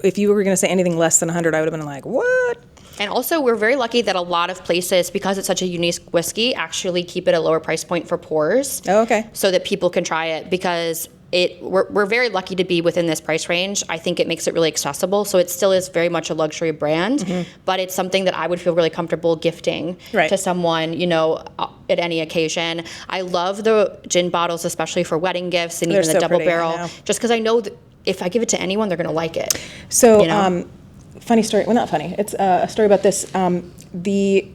if you were going to say anything less than 100, I would have been like, what? And also, we're very lucky that a lot of places, because it's such a unique whiskey, actually keep it a lower price point for pours. Oh, okay. So that people can try it, because we're very lucky to be within this price range. I think it makes it really accessible. So it still is very much a luxury brand, but it's something that I would feel really comfortable gifting to someone, at any occasion. I love the gin bottles, especially for wedding gifts, and even the double barrel, just because I know that if I give it to anyone, they're going to like it. So, funny story. Well, not funny. It's a story about this. The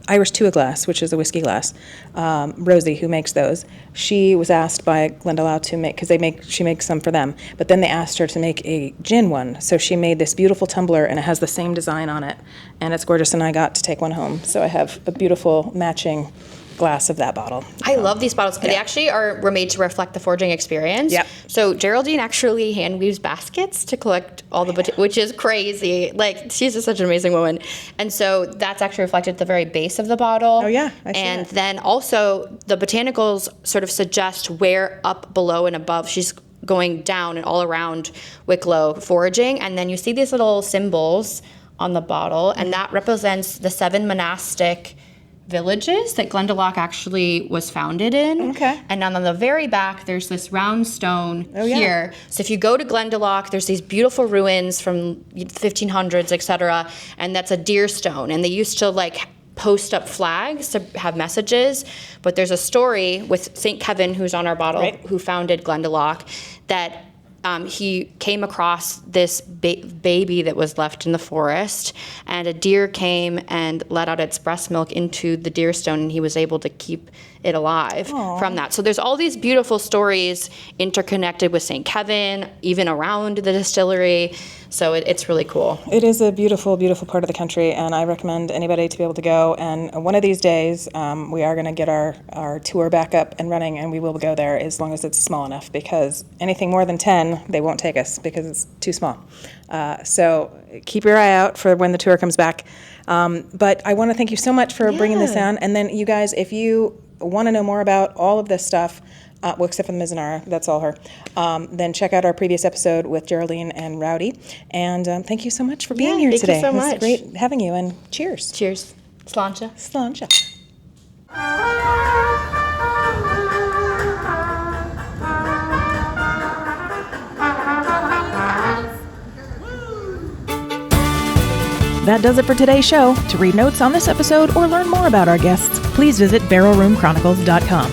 Irish Tua glass, which is a whiskey glass, Rosie, who makes those, she was asked by Glendalough to make, because she makes some for them, but then they asked her to make a gin one. So she made this beautiful tumbler, and it has the same design on it, and it's gorgeous, and I got to take one home. So I have a beautiful matching glass of that bottle. I love these bottles. They actually were made to reflect the foraging experience. Yep. So Geraldine actually hand weaves baskets to collect all the which is crazy. Like, she's just such an amazing woman. And so that's actually reflected at the very base of the bottle. Oh yeah, I see And that. then also the botanicals sort of suggest where up, below, and above she's going down and all around Wicklow foraging. And then you see these little symbols on the bottle, and that represents the 7 monastic villages that Glendalough actually was founded in. Okay. And then on the very back, there's this round stone yeah. here. So if you go to Glendalough, there's these beautiful ruins from 1500s, etc., and that's a deer stone. And they used to post up flags to have messages. But there's a story with St. Kevin, who's on our bottle, who founded Glendalough, that he came across this baby that was left in the forest, and a deer came and let out its breast milk into the deer stone, and he was able to keep it alive from that. So there's all these beautiful stories interconnected with St. Kevin, even around the distillery. So it's really cool. It is a beautiful, beautiful part of the country, and I recommend anybody to be able to go. And one of these days, we are going to get our tour back up and running, and we will go there as long as it's small enough, because anything more than 10, they won't take us because it's too small. So keep your eye out for when the tour comes back. But I want to thank you so much for bringing this down. And then you guys, if you want to know more about all of this stuff, well, except for the Mizunara, that's all her, then check out our previous episode with Geraldine and Rowdy. And thank you so much for being here today. Thank you so much. It was great having you, and cheers. Cheers. Sláinte. Sláinte. That does it for today's show. To read notes on this episode or learn more about our guests, please visit barrelroomchronicles.com.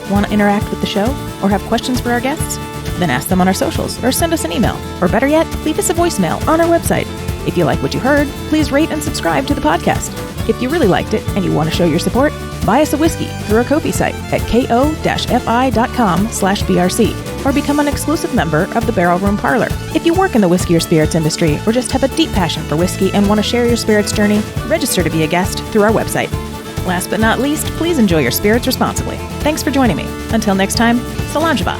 Want to interact with the show or have questions for our guests? Then ask them on our socials or send us an email. Or better yet, leave us a voicemail on our website. If you like what you heard, please rate and subscribe to the podcast. If you really liked it and you want to show your support, buy us a whiskey through our Ko-fi site at ko-fi.com/BRC or become an exclusive member of the Barrel Room Parlor. If you work in the whiskey or spirits industry or just have a deep passion for whiskey and want to share your spirits journey, register to be a guest through our website. Last but not least, please enjoy your spirits responsibly. Thanks for joining me. Until next time, Solanjeva.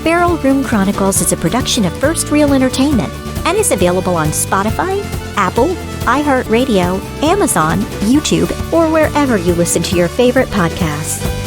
Barrel Room Chronicles is a production of First Reel Entertainment and is available on Spotify, Apple, iHeartRadio, Amazon, YouTube, or wherever you listen to your favorite podcasts.